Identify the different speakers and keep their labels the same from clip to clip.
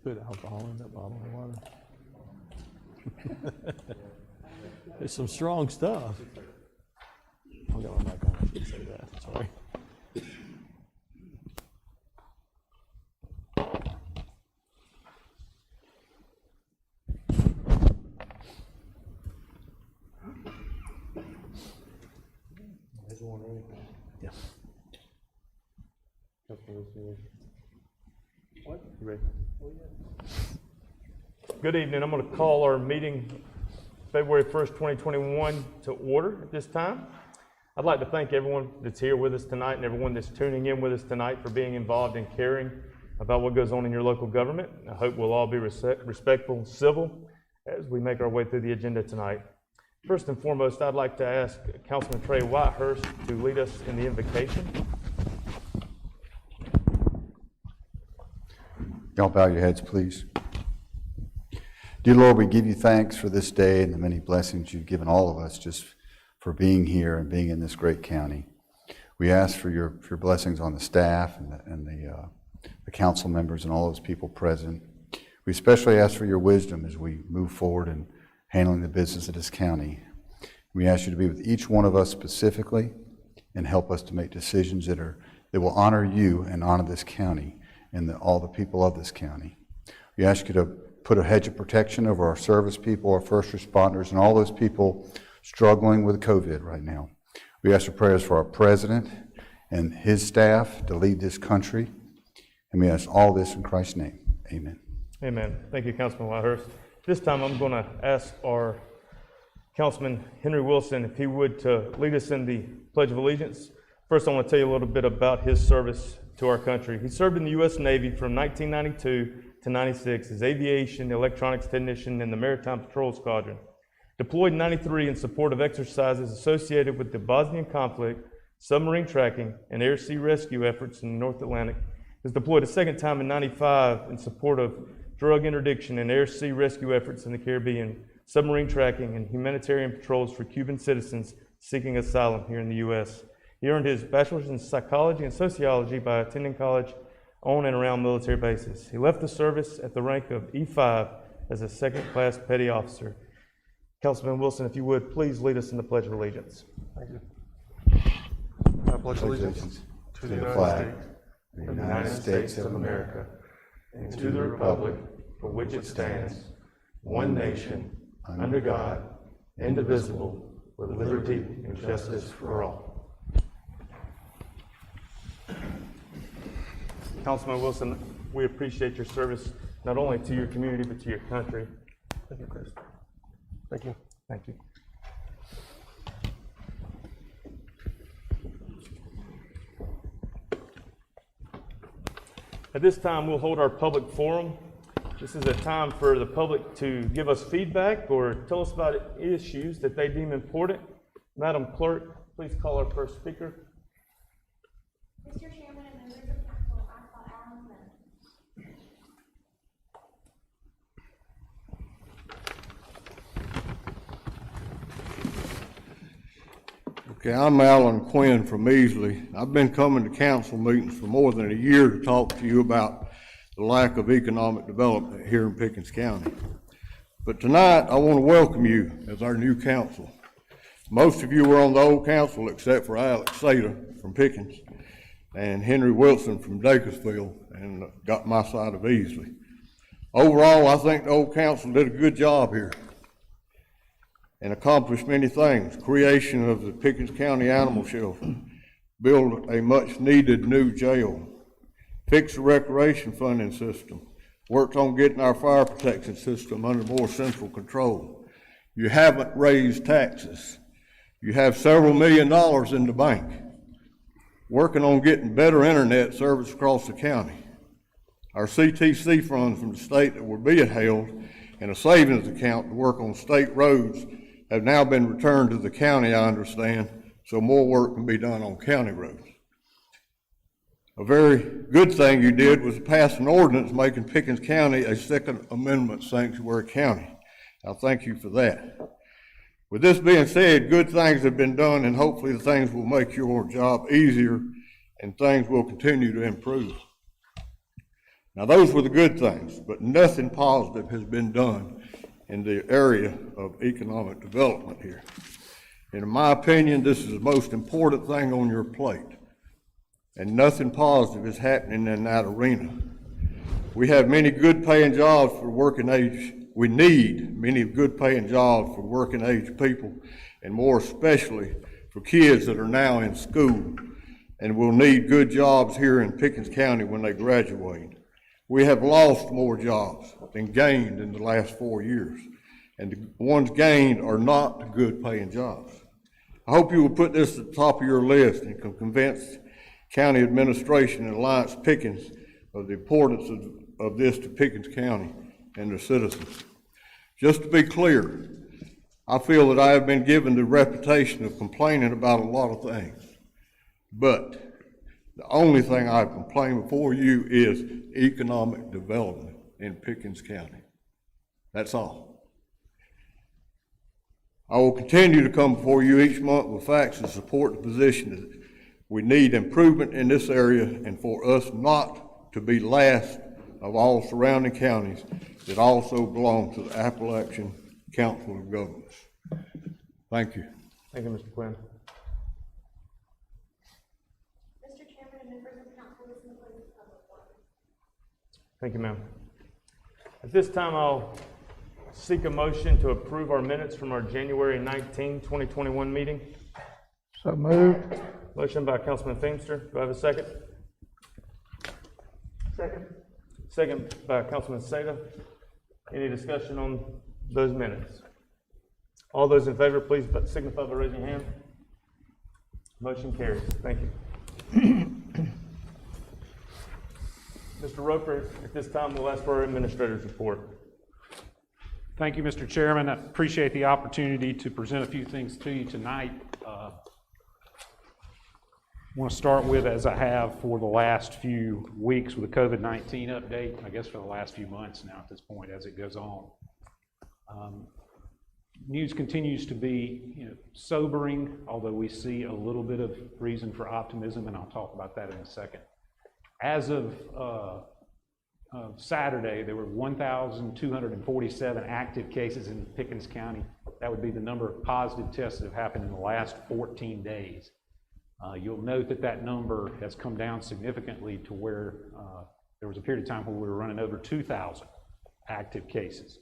Speaker 1: put alcohol in that bottle of water. It's some strong stuff. I got my mic on. I should say that. Sorry. Yeah.
Speaker 2: Good evening. I'm going to call our meeting February 1st, 2021 to order at this time. I'd like to thank everyone that's here with us tonight and everyone that's tuning in with us tonight for being involved in caring about what goes on in your local government. I hope we'll all be respectful and civil as we make our way through the agenda tonight. First and foremost, I'd like to ask Councilman Trey Whitehurst to lead us in the invocation.
Speaker 3: Y'all bow your heads, please. Dear Lord, we give you thanks for this day and the many blessings you've given all of us just for being here and being in this great county. We ask for your blessings on the staff and the council members and all those people present. We especially ask for your wisdom as we move forward in handling the business of this county. We ask you to be with each one of us specifically and help us to make decisions that will honor you and honor this county and all the people of this county. We ask you to put a hedge of protection over our service people, our first responders, and all those people struggling with COVID right now. We ask for prayers for our president and his staff to lead this country. And we ask all this in Christ's name. Amen.
Speaker 2: Amen. Thank you, Councilman Whitehurst. This time I'm going to ask our Councilman Henry Wilson if he would to lead us in the Pledge of Allegiance. First, I want to tell you a little bit about his service to our country. He served in the U.S. Navy from 1992 to 96 as aviation electronics technician in the Maritime Patrol Squadron. Deployed in 93 in support of exercises associated with the Bosnian conflict, submarine tracking, and air-sea rescue efforts in the North Atlantic. Was deployed a second time in 95 in support of drug interdiction and air-sea rescue efforts in the Caribbean, submarine tracking, and humanitarian patrols for Cuban citizens seeking asylum here in the U.S. He earned his bachelor's in psychology and sociology by attending college on and around military bases. He left the service at the rank of E5 as a second-class petty officer. Councilman Wilson, if you would, please lead us in the Pledge of Allegiance.
Speaker 4: Thank you. I pledge allegiance to the flag of the United States of America and to the republic for which it stands, one nation, under God, indivisible, with liberty and justice for all.
Speaker 2: Councilman Wilson, we appreciate your service not only to your community but to your country.
Speaker 4: Thank you, Chris. Thank you.
Speaker 2: Thank you. At this time, we'll hold our public forum. This is a time for the public to give us feedback or tell us about issues that they deem important. Madam Clerk, please call our first speaker.
Speaker 5: Mr. Chairman and members of council, I call Alan Smith.
Speaker 6: Okay, I'm Alan Quinn from Easley. I've been coming to council meetings for more than a year to talk to you about the lack of economic development here in Pickens County. But tonight, I want to welcome you as our new council. Most of you were on the old council except for Alex Sada from Pickens and Henry Wilson from Dacresville and got my side of Easley. Overall, I think the old council did a good job here and accomplished many things. Creation of the Pickens County Animal Shelter, build a much needed new jail, fix the recreation funding system, worked on getting our fire protection system under more central control. You haven't raised taxes. You have several $1 million in the bank. Working on getting better internet service across the county. Our CTC funds from the state that were being held in a savings account to work on state roads have now been returned to the county, I understand, so more work can be done on county roads. A very good thing you did was pass an ordinance making Pickens County a Second Amendment sanctuary county. I thank you for that. With this being said, good things have been done, and hopefully the things will make your job easier and things will continue to improve. Now, those were the good things, but nothing positive has been done in the area of economic development here. And in my opinion, this is the most important thing on your plate, and nothing positive is happening in that arena. We have many good paying jobs for working age. We need many good paying jobs for working age people, and more especially for kids that are now in school and will need good jobs here in Pickens County when they graduate. We have lost more jobs than gained in the last 4 years, and the ones gained are not good paying jobs. I hope you will put this at the top of your list and can convince county administration and Alliance Pickens of the importance of this to Pickens County and their citizens. Just to be clear, I feel that I have been given the reputation of complaining about a lot of things, but the only thing I've complained before you is economic development in Pickens County. That's all. I will continue to come before you each month with facts to support the position that we need improvement in this area and for us not to be last of all surrounding counties that also belong to the Appalachian Council of Governments. Thank you.
Speaker 2: Thank you, Mr. Quinn.
Speaker 5: Mr. Chairman and members of council, this concludes public forum.
Speaker 2: Thank you, ma'am. At this time, I'll seek a motion to approve our minutes from our January 19, 2021 meeting.
Speaker 7: So moved.
Speaker 2: Motion by Councilman Feemster. Do I have a second?
Speaker 7: Second.
Speaker 2: Second by Councilman Seda. Any discussion on those minutes? All those in favor, please signify by raising your hand. Motion carries. Thank you. Mr. Roper, at this time, we'll ask for our administrator's report.
Speaker 8: Thank you, Mr. Chairman. I appreciate the opportunity to present a few things to you tonight. I want to start with, as I have for the last few weeks, with a COVID-19 update, I guess for the last few months now at this point as it goes on. News continues to be sobering, although we see a little bit of reason for optimism, and I'll talk about that in a second. As of Saturday, there were 1,247 active cases in Pickens County. That would be the number of positive tests that have happened in the last 14 days. You'll note that that number has come down significantly to where there was a period of time where we were running over 2,000 active cases.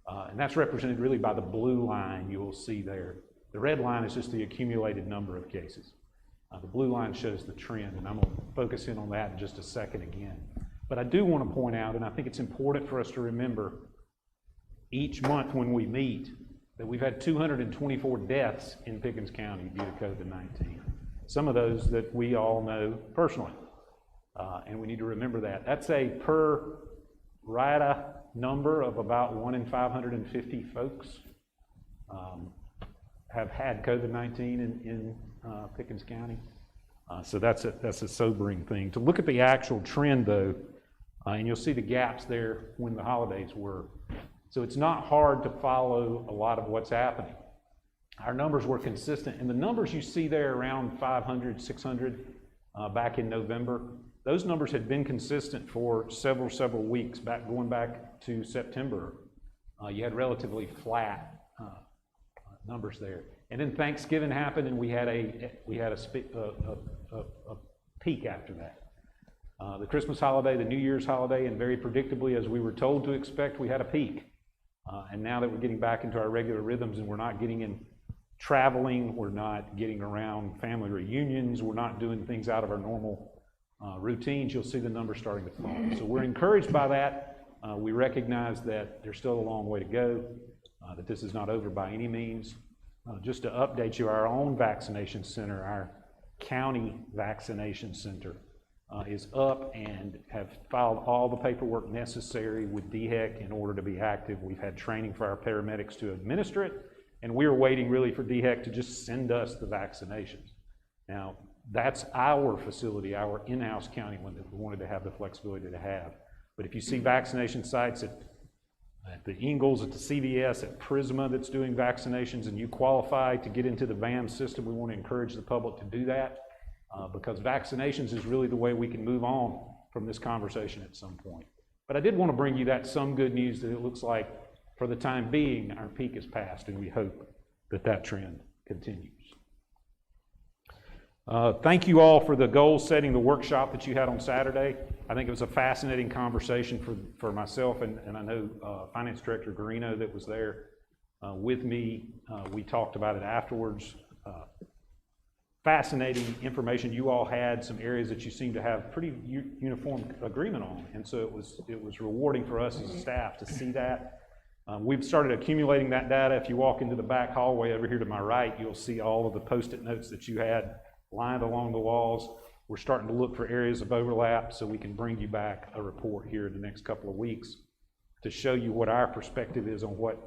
Speaker 8: And that's represented really by the blue line you will see there. The red line is just the accumulated number of cases. The blue line shows the trend, and I'm going to focus in on that in just a second again. But I do want to point out, and I think it's important for us to remember each month when we meet, that we've had 224 deaths in Pickens County due to COVID-19. Some of those that we all know personally, and we need to remember that. That's a per rata number of about 1 in 550 folks have had COVID-19 in Pickens County. So that's a sobering thing. To look at the actual trend though, and you'll see the gaps there when the holidays were. So it's not hard to follow a lot of what's happening. Our numbers were consistent, and the numbers you see there around 500, 600 back in November, those numbers had been consistent for several weeks, going back to September. You had relatively flat numbers there. And then Thanksgiving happened, and we had a peak after that. The Christmas holiday, the New Year's holiday, and very predictably, as we were told to expect, we had a peak. And now that we're getting back into our regular rhythms and we're not getting in traveling, we're not getting around family reunions, we're not doing things out of our normal routines, you'll see the numbers starting to fall. So we're encouraged by that. We recognize that there's still a long way to go, that this is not over by any means. Just to update you, our own vaccination center, our county vaccination center, is up and have filed all the paperwork necessary with DHEC in order to be active. We've had training for our paramedics to administer it, and we are waiting really for DHEC to just send us the vaccinations. Now, that's our facility, our in-house county one that we wanted to have the flexibility to have. But if you see vaccination sites at the Ingalls, at the CVS, at Prisma that's doing vaccinations, and you qualify to get into the VAM system, we want to encourage the public to do that because vaccinations is really the way we can move on from this conversation at some point. But I did want to bring you that some good news that it looks like for the time being, our peak is past, and we hope that that trend continues. Thank you all for the goal setting, the workshop that you had on Saturday. I think it was a fascinating conversation for myself, and I know Finance Director Garino that was there with me. We talked about it afterwards. Fascinating information. You all had some areas that you seemed to have pretty uniform agreement on, and so it was rewarding for us as a staff to see that. We've started accumulating that data. If you walk into the back hallway over here to my right, you'll see all of the Post-it notes that you had lined along the walls. We're starting to look for areas of overlap so we can bring you back a report here in the next couple of weeks to show you what our perspective is on what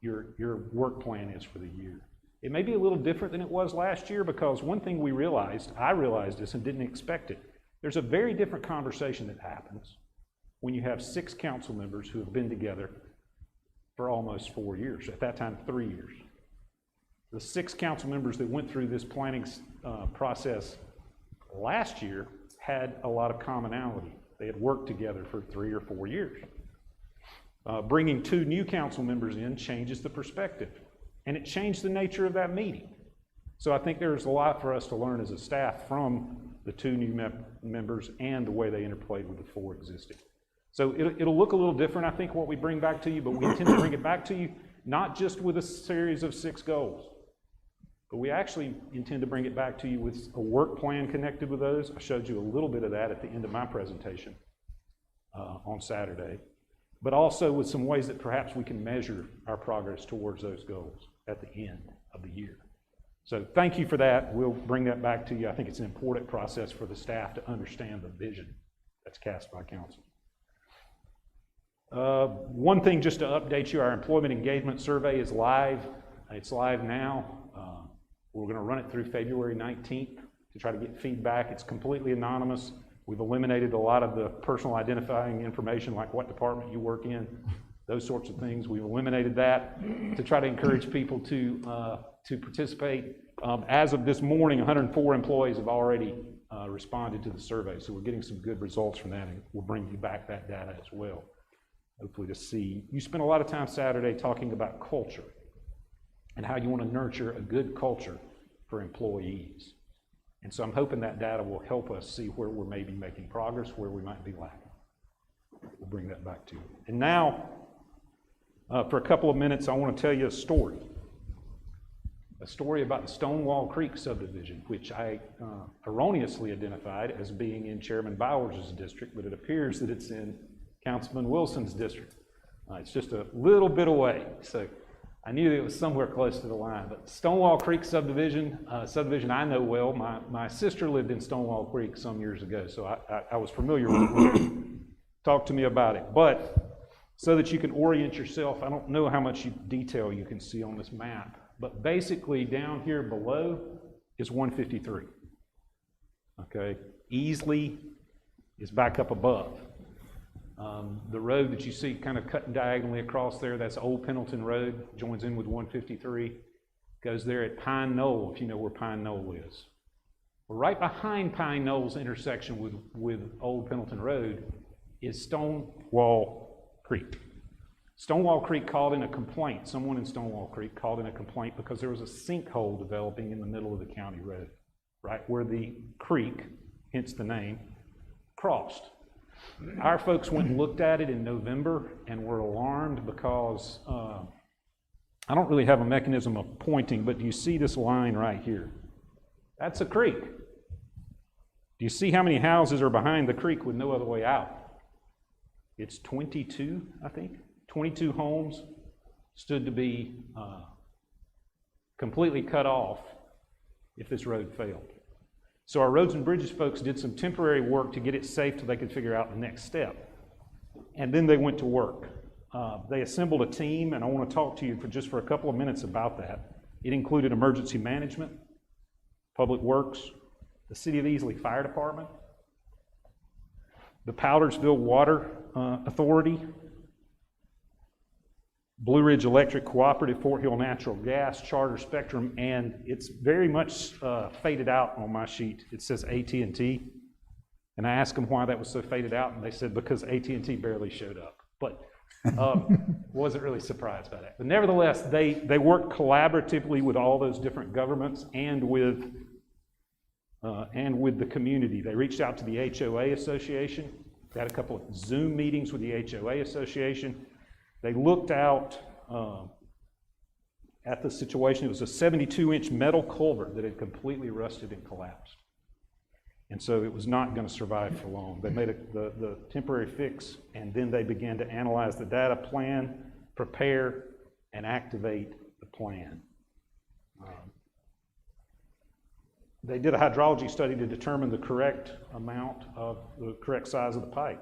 Speaker 8: your work plan is for the year. It may be a little different than it was last year because one thing I realized this and didn't expect it. There's a very different conversation that happens when you have 6 council members who have been together for almost 4 years, at that time 3 years. The 6 council members that went through this planning process last year had a lot of commonality. They had worked together for 3 or 4 years. Bringing 2 new council members in changes the perspective, and it changed the nature of that meeting. So I think there's a lot for us to learn as a staff from the 2 new members and the way they interplayed with the 4 existing. So it'll look a little different, I think, what we bring back to you, but we intend to bring it back to you not just with a series of 6 goals, but we actually intend to bring it back to you with a work plan connected with those. I showed you a little bit of that at the end of my presentation on Saturday, but also with some ways that perhaps we can measure our progress towards those goals at the end of the year. So thank you for that. We'll bring that back to you. I think it's an important process for the staff to understand the vision that's cast by council. One thing just to update you, our employment engagement survey is live. It's live now. We're going to run it through February 19th to try to get feedback. It's completely anonymous. We've eliminated a lot of the personal identifying information like what department you work in, those sorts of things. We've eliminated that to try to encourage people to participate. As of this morning, 104 employees have already responded to the survey, so we're getting some good results from that, and we'll bring you back that data as well, hopefully to see. You spent a lot of time Saturday talking about culture and how you want to nurture a good culture for employees. And so I'm hoping that data will help us see where we're maybe making progress, where we might be lacking. We'll bring that back to you. And now, for a couple of minutes, I want to tell you a story about the Stonewall Creek subdivision, which I erroneously identified as being in Chairman Bowers' district, but it appears that it's in Councilman Wilson's district. It's just a little bit away, so I knew that it was somewhere close to the line. But Stonewall Creek subdivision I know well. My sister lived in Stonewall Creek some years ago, so I was familiar with it. Talk to me about it. But so that you can orient yourself, I don't know how much detail you can see on this map, but basically down here below is 153. Okay, Easley is back up above. The road that you see kind of cutting diagonally across there, that's Old Pendleton Road, joins in with 153, goes there at Pine Knoll, if you know where Pine Knoll is. Well, right behind Pine Knoll's intersection with Old Pendleton Road is Stonewall Creek. Stonewall Creek called in a complaint. Someone in Stonewall Creek called in a complaint because there was a sinkhole developing in the middle of the county road, right where the creek, hence the name, crossed. Our folks went and looked at it in November and were alarmed because I don't really have a mechanism of pointing, but do you see this line right here? That's a creek. Do you see how many houses are behind the creek with no other way out? It's 22, I think. 22 homes stood to be completely cut off if this road failed. So our Roads and Bridges folks did some temporary work to get it safe till they could figure out the next step. And then they went to work. They assembled a team, and I want to talk to you for a couple of minutes about that. It included emergency management, public works, the City of Easley Fire Department, the Powdersville Water Authority, Blue Ridge Electric Cooperative, Fort Hill Natural Gas, Charter Spectrum, and it's very much faded out on my sheet. It says AT&T. And I asked them why that was so faded out, and they said because AT&T barely showed up. But wasn't really surprised by that. But nevertheless, they worked collaboratively with all those different governments and with the community. They reached out to the HOA Association. They had a couple of Zoom meetings with the HOA Association. They looked out at the situation. It was a 72-inch metal culvert that had completely rusted and collapsed. And so it was not going to survive for long. They made the temporary fix, and then they began to analyze the data, plan, prepare, and activate the plan. They did a hydrology study to determine the correct amount of the correct size of the pipe.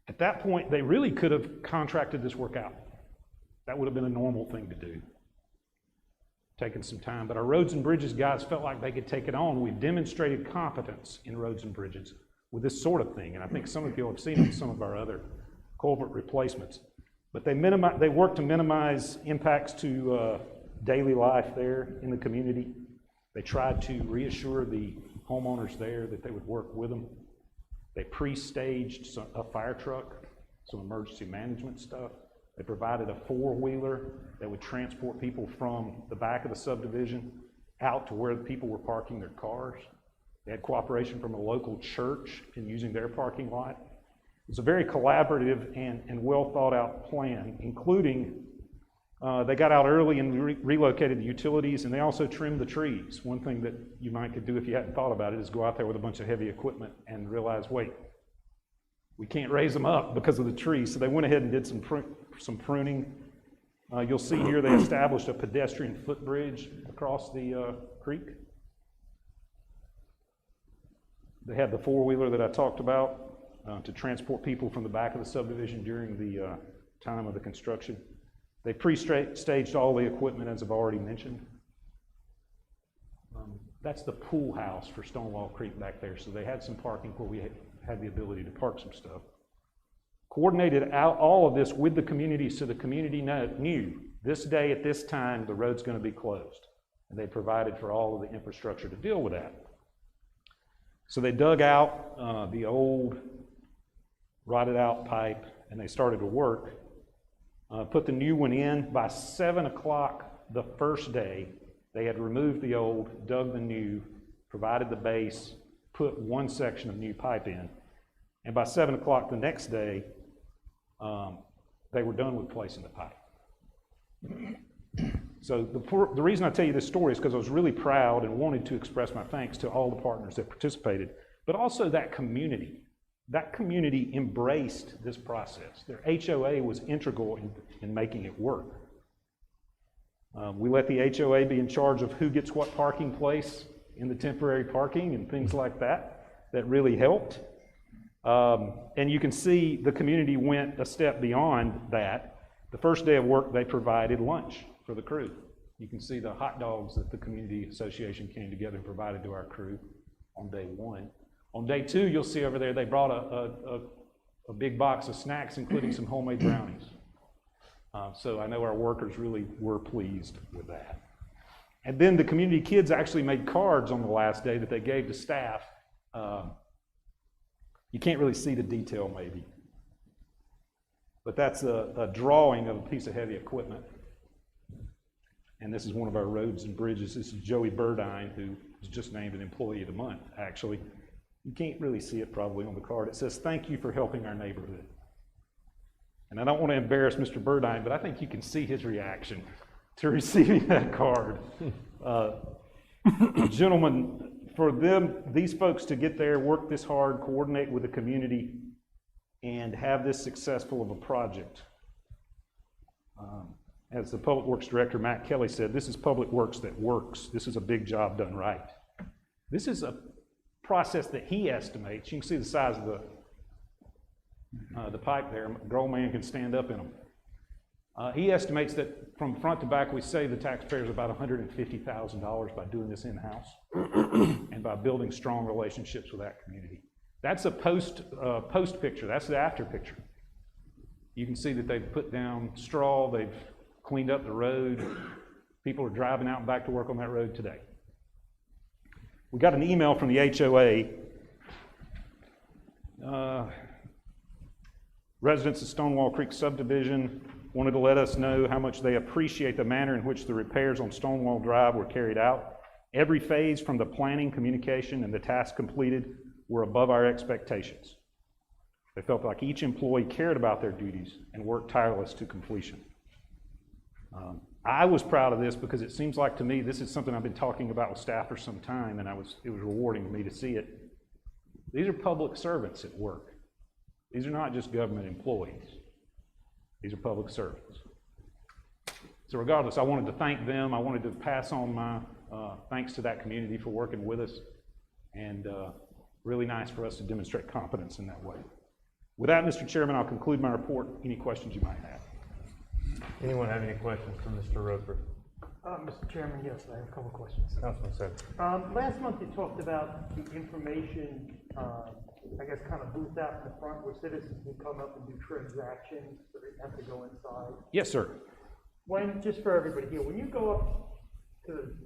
Speaker 8: At that point, they really could have contracted this work out. That would have been a normal thing to do. Taken some time, but our roads and bridges guys felt like they could take it on. We've demonstrated competence in roads and bridges with this sort of thing, and I think some of you have seen it in some of our other culvert replacements. But they worked to minimize impacts to daily life there in the community. They tried to reassure the homeowners there that they would work with them. They pre-staged a fire truck, some emergency management stuff. They provided a four-wheeler that would transport people from the back of the subdivision out to where the people were parking their cars. They had cooperation from a local church in using their parking lot. It was a very collaborative and well-thought-out plan, including they got out early and relocated the utilities, and they also trimmed the trees. One thing that you might could do if you hadn't thought about it is go out there with a bunch of heavy equipment and realize, wait, we can't raise them up because of the trees. So they went ahead and did some pruning. You'll see here they established a pedestrian footbridge across the creek. They had the four-wheeler that I talked about to transport people from the back of the subdivision during the time of the construction. They pre-staged all the equipment, as I've already mentioned. That's the pool house for Stonewall Creek back there. So they had some parking where we had the ability to park some stuff. Coordinated out all of this with the community so the community knew this day at this time the road's going to be closed. And they provided for all of the infrastructure to deal with that. So they dug out the old rotted out pipe and they started to work. Put the new one in. By 7 o'clock the first day, they had removed the old, dug the new, provided the base, put one section of new pipe in. And by 7 o'clock the next day, they were done with placing the pipe. So the reason I tell you this story is because I was really proud and wanted to express my thanks to all the partners that participated, but also that community. That community embraced this process. Their HOA was integral in making it work. We let the HOA be in charge of who gets what parking place in the temporary parking and things like that. That really helped. And you can see the community went a step beyond that. The first day of work, they provided lunch for the crew. You can see the hot dogs that the community association came together and provided to our crew on day one. On day two, you'll see over there, they brought a big box of snacks, including some homemade brownies. So I know our workers really were pleased with that. And then the community kids actually made cards on the last day that they gave to staff. You can't really see the detail maybe, but that's a drawing of a piece of heavy equipment. And this is one of our roads and bridges. This is Joey Burdine, who was just named an Employee of the Month, actually. You can't really see it probably on the card. It says, "Thank you for helping our neighborhood." And I don't want to embarrass Mr. Burdine, but I think you can see his reaction to receiving that card. Gentlemen, for them, these folks to get there, work this hard, coordinate with the community, and have this successful of a project. As the Public Works Director, Matt Kelly, said, this is public works that works. This is a big job done right. This is a process that he estimates. You can see the size of the pipe there. A grown man can stand up in them. He estimates that from front to back, we save the taxpayers about $150,000 by doing this in-house and by building strong relationships with that community. That's a post picture. That's the after picture. You can see that they've put down straw. They've cleaned up the road. People are driving out and back to work on that road today. We got an email from the HOA Residents of Stonewall Creek subdivision wanted to let us know how much they appreciate the manner in which the repairs on Stonewall Drive were carried out. Every phase from the planning, communication, and the task completed were above our expectations. They felt like each employee cared about their duties and worked tireless to completion. I was proud of this because it seems like to me this is something I've been talking about with staff for some time, and it was rewarding to me to see it. These are public servants at work. These are not just government employees. These are public servants. So regardless, I wanted to thank them. I wanted to pass on my thanks to that community for working with us, and really nice for us to demonstrate competence in that way. With that, Mr. Chairman, I'll conclude my report. Any questions you might have?
Speaker 2: Anyone have any questions for Mr. Roper?
Speaker 9: Mr. Chairman, yes, I have a couple of questions.
Speaker 2: Councilman Sexton.
Speaker 9: Last month you talked about the information, I guess, kind of booth out in the front where citizens can come up and do transactions, so they have to go inside.
Speaker 8: Yes, sir.
Speaker 9: When, just for everybody here, when you go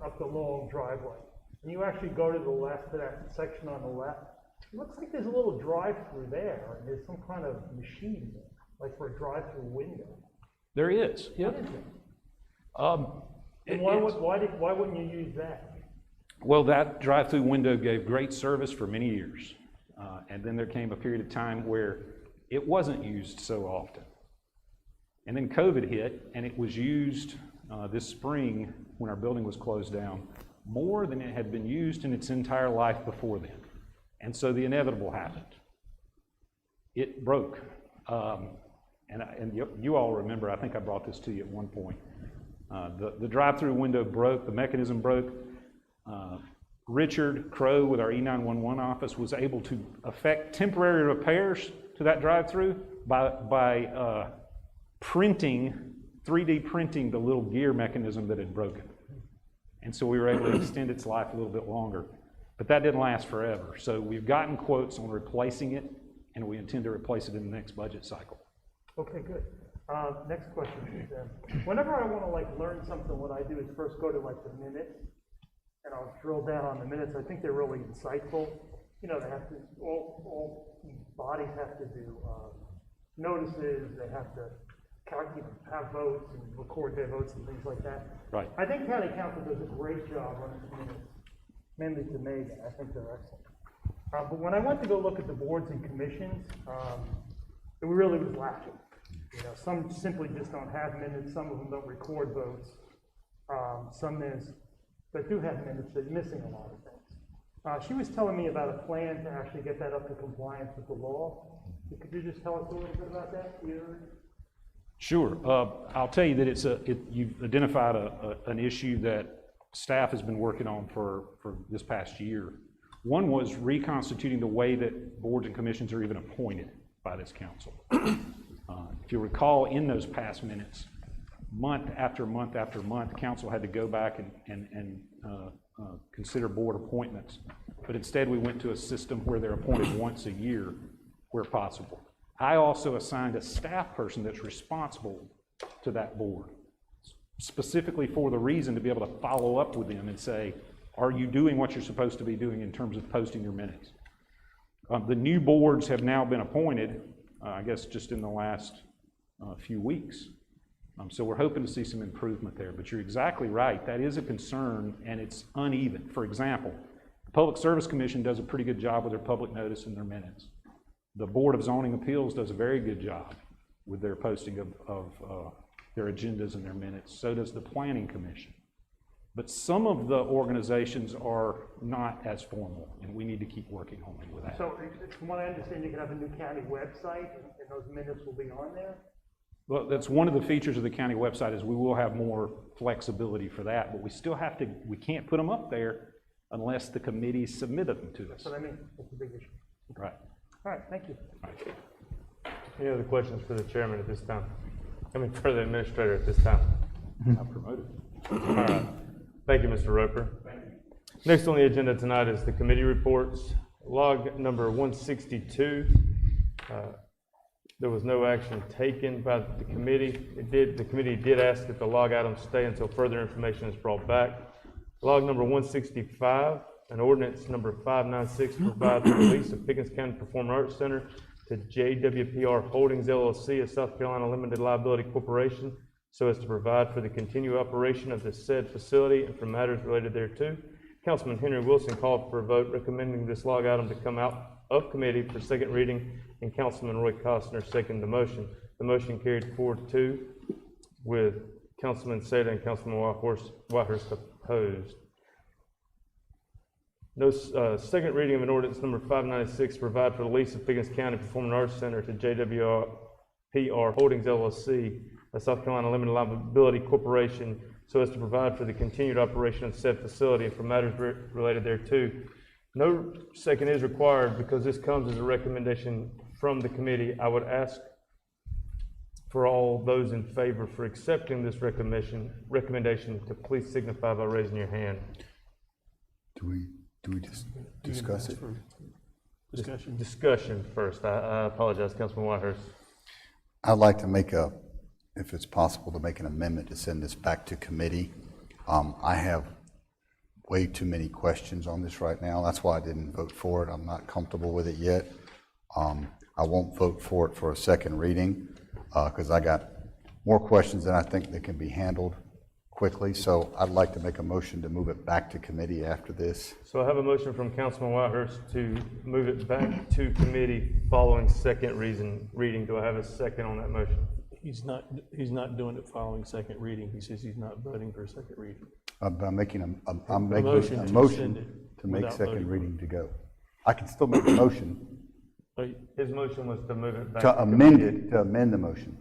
Speaker 9: up the long driveway, and you actually go to the left, to that section on the left, it looks like there's a little drive-through there, and there's some kind of machine there, like for a drive-through window.
Speaker 8: There is.
Speaker 9: What is it? And why wouldn't you use that?
Speaker 8: Well, that drive-through window gave great service for many years. And then there came a period of time where it wasn't used so often. And then COVID hit, and it was used this spring when our building was closed down more than it had been used in its entire life before then. And so the inevitable happened. It broke. And you all remember, I think I brought this to you at one point. The drive-through window broke, the mechanism broke. Richard Crow with our E911 office was able to effect temporary repairs to that drive-through by printing, 3D printing the little gear mechanism that had broken. And so we were able to extend its life a little bit longer. But that didn't last forever. So we've gotten quotes on replacing it, and we intend to replace it in the next budget cycle.
Speaker 9: Okay, good. Next question is, whenever I want to learn something, what I do is first go to the minutes, and I'll drill down on the minutes. I think they're really insightful. You know, they have to, all bodies have to do notices, they have to have votes and record their votes and things like that.
Speaker 8: Right.
Speaker 9: I think county council does a great job on its minutes, mainly to Megan. I think they're excellent. But when I went to go look at the boards and commissions, it really was lacking. You know, some simply just don't have minutes, some of them don't record votes. Some minutes that do have minutes, they're missing a lot of things. She was telling me about a plan to actually get that up to compliance with the law. Could you just tell us a little bit about that?
Speaker 8: Sure. I'll tell you that you've identified an issue that staff has been working on for this past year. One was reconstituting the way that boards and commissions are even appointed by this council. If you recall, in those past minutes, month after month after month, council had to go back and consider board appointments. But instead, we went to a system where they're appointed once a year, where possible. I also assigned a staff person that's responsible to that board, specifically for the reason to be able to follow up with them and say, are you doing what you're supposed to be doing in terms of posting your minutes? The new boards have now been appointed, I guess just in the last few weeks. So we're hoping to see some improvement there, but you're exactly right. That is a concern, and it's uneven. For example, the Public Service Commission does a pretty good job with their public notice and their minutes. The Board of Zoning Appeals does a very good job with their posting of their agendas and their minutes. So does the Planning Commission. But some of the organizations are not as formal, and we need to keep working on with that.
Speaker 9: So from what I understand, you can have a new county website, and those minutes will be on there?
Speaker 8: Well, that's one of the features of the county website is we will have more flexibility for that, but we still have to, we can't put them up there unless the committee submitted them to us.
Speaker 9: So I mean, that's a big issue.
Speaker 8: Right.
Speaker 9: All right, thank you.
Speaker 8: Right.
Speaker 2: Any other questions for the chairman at this time? For the administrator at this time?
Speaker 8: I'm promoted.
Speaker 2: All right. Thank you, Mr. Roper. Thank you. Next on the agenda tonight is the committee reports. Log number 162. There was no action taken by the committee. The committee did ask that the log items stay until further information is brought back. Log number 165 an ordinance number 596 to provide for the lease of Pickens County Performing Arts Center to JWPR Holdings LLC, a South Carolina limited liability corporation, so as to provide for the continued operation of the said facility and for matters related thereto. Councilman Henry Wilson called for a vote recommending this log item to come out of committee for second reading, and Councilman Roy Costner seconded the motion. The motion carried 4-2 with Councilman Seda and Councilman Whitehurst opposed. No second reading of an ordinance number 596 to provide for the lease of Pickens County Performing Arts Center to JWPR Holdings LLC, a South Carolina limited liability corporation, so as to provide for the continued operation of said facility and for matters related thereto. No second is required because this comes as a recommendation from the committee. I would ask for all those in favor for accepting this recommendation to please signify by raising your hand.
Speaker 3: Do we just discuss it?
Speaker 1: Discussion.
Speaker 2: Discussion first. I apologize, Councilman Whitehurst.
Speaker 3: I'd like to make if it's possible, to make an amendment to send this back to committee. I have way too many questions on this right now. That's why I didn't vote for it. I'm not comfortable with it yet. I won't vote for it for a second reading because I got more questions than I think that can be handled quickly. So I'd like to make a motion to move it back to committee after this.
Speaker 2: So I have a motion from Councilman Whitehurst to move it back to committee following second reading. Do I have a second on that motion?
Speaker 1: He's not doing it following second reading. He says he's not voting for a second reading.
Speaker 3: I'm making a
Speaker 1: motion
Speaker 3: to make
Speaker 1: without
Speaker 3: second
Speaker 1: voting.
Speaker 3: reading to go. I can still make a motion
Speaker 2: His motion was to move it back
Speaker 3: to amend the motion.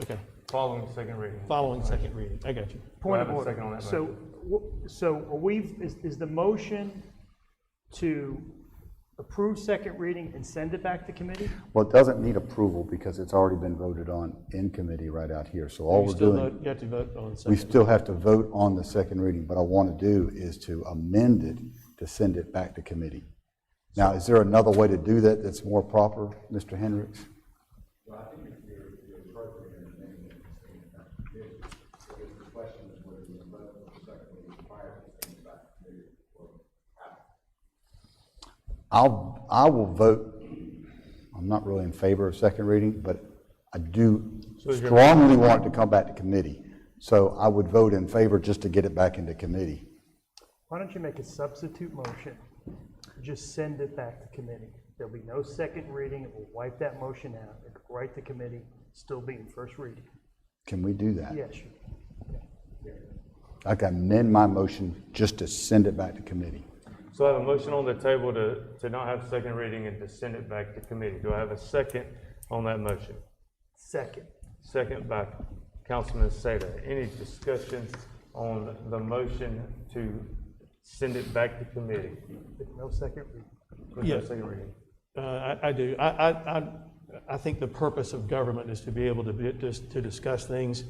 Speaker 1: Okay,
Speaker 2: following second reading.
Speaker 1: following second reading. I got you.
Speaker 9: Point
Speaker 2: Do I
Speaker 9: of
Speaker 2: have a second on
Speaker 9: order.
Speaker 2: that
Speaker 9: So are we, is the motion to approve second reading and send it back to committee?
Speaker 3: Well, it doesn't need approval because it's already been voted on in committee right out here. So all
Speaker 1: You
Speaker 3: we're
Speaker 1: still
Speaker 3: doing,
Speaker 1: vote- You have to vote on
Speaker 3: we
Speaker 1: second.
Speaker 3: still have to vote on the second reading. What I want to do is to amend it to send it back to committee. Now, is there another way to do that that's more proper, Mr. Hendricks?
Speaker 10: Well, I think you're appropriate in amending it and sending it back to committee. So the question is whether you vote for the second reading prior to sending it back to committee or after.
Speaker 3: I will vote. I'm not really in favor of second reading, but I do strongly want it to come back to committee. So I would vote in favor just to get it back into committee.
Speaker 9: Why don't you make a substitute motion? Just send it back to committee. There'll be no second reading. It will wipe that motion out. It'll go right to committee, still be in first reading.
Speaker 3: Can we do that?
Speaker 9: Yes, sure.
Speaker 3: I can amend my motion just to send it back to committee.
Speaker 2: So I have a motion on the table to not have second reading and to send it back to committee. Do I have a second on that motion?
Speaker 9: Second.
Speaker 2: Second by Councilman Seda. Any discussion on the motion to send it back to committee?
Speaker 9: With no second reading.
Speaker 2: With
Speaker 1: Yeah.
Speaker 2: no second reading.
Speaker 1: I do. I think the purpose of government is to be able to discuss things.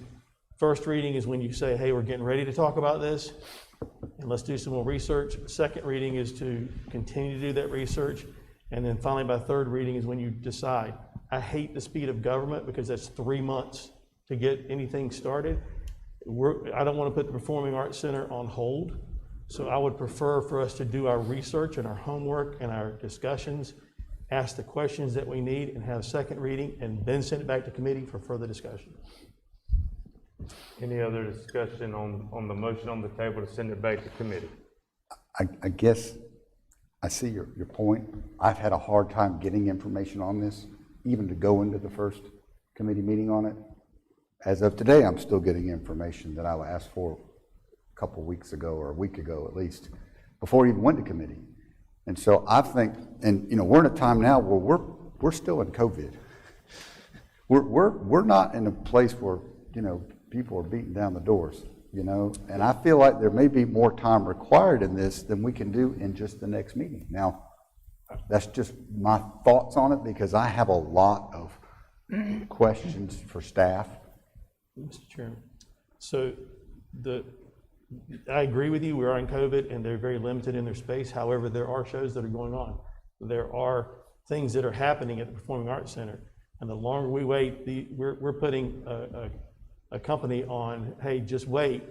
Speaker 1: First reading is when you say, hey, we're getting ready to talk about this, and let's do some more research. Second reading is to continue to do that research, and then finally by third reading is when you decide. I hate the speed of government because that's 3 months to get anything started. I don't want to put the Performing Arts Center on hold. So I would prefer for us to do our research and our homework and our discussions, ask the questions that we need and have second reading and then send it back to committee for further discussion.
Speaker 2: Any other discussion on the motion on the table to send it back to committee?
Speaker 3: I guess I see your point. I've had a hard time getting information on this, even to go into the first committee meeting on it. As of today, I'm still getting information that I asked for a couple weeks ago or a week ago at least, before it even went to committee. And so I think, and we're in a time now where we're still in COVID. We're not in a place where people are beating down the doors, and I feel like there may be more time required in this than we can do in just the next meeting. Now, that's just my thoughts on it because I have a lot of questions for staff.
Speaker 1: Mr. Chairman, so I agree with you, we are in COVID and they're very limited in their space. However, there are shows that are going on. There are things that are happening at the Performing Arts Center. And the longer we wait, we're putting a company on, hey, just wait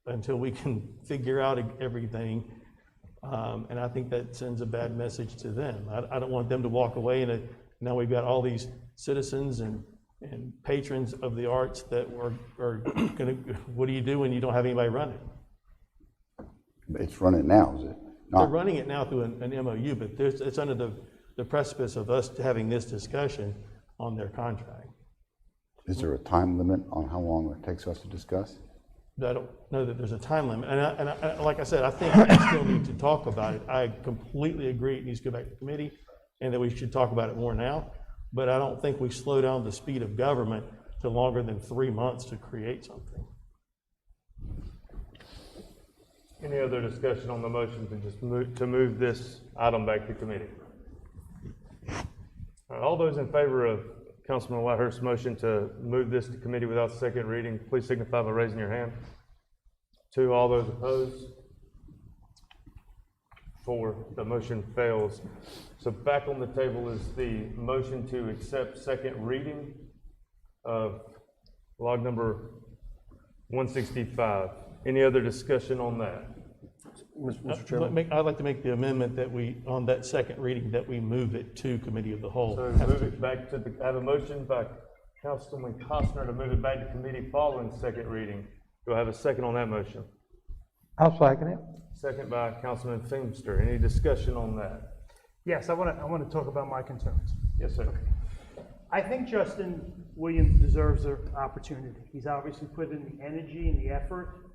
Speaker 1: until we can figure out everything. And I think that sends a bad message to them. I don't want them to walk away and now we've got all these citizens and patrons of the arts that are gonna, what do you do when you don't have anybody running?
Speaker 3: It's running now, is it?
Speaker 1: They're
Speaker 3: Not,
Speaker 1: running it now through an MOU, but it's under the precipice of us having this discussion on their contract.
Speaker 3: is there a time limit on how long it takes us to discuss?
Speaker 1: I don't know that there's a time limit, and I, like I said, I think we still need to talk about it. I completely agree it needs to go back to committee, and that we should talk about it more now, but I don't think we slow down the speed of government to longer than 3 months to create something.
Speaker 2: Any other discussion on the motion to move this item back to committee? All right, all those in favor of Councilman Whitehurst's motion to move this to committee without second reading, please signify by raising your hand. 2, all those opposed. 4, the motion fails. So back on the table is the motion to accept second reading of log number 165. Any other discussion on that?
Speaker 6: Mr. Chairman.
Speaker 1: I'd like to make the amendment that we, on that second reading, that we move it to committee of the whole.
Speaker 2: So move it back to I have a motion by Councilman Costner to move it back to committee following second reading. Do I have a second on that motion?
Speaker 7: I'll second it.
Speaker 2: Second by Councilman Feimster. Any discussion on that?
Speaker 9: Yes, I want to talk about my concerns.
Speaker 2: Yes, sir.
Speaker 9: I think Justin Williams deserves the opportunity. He's obviously put in the energy and the effort.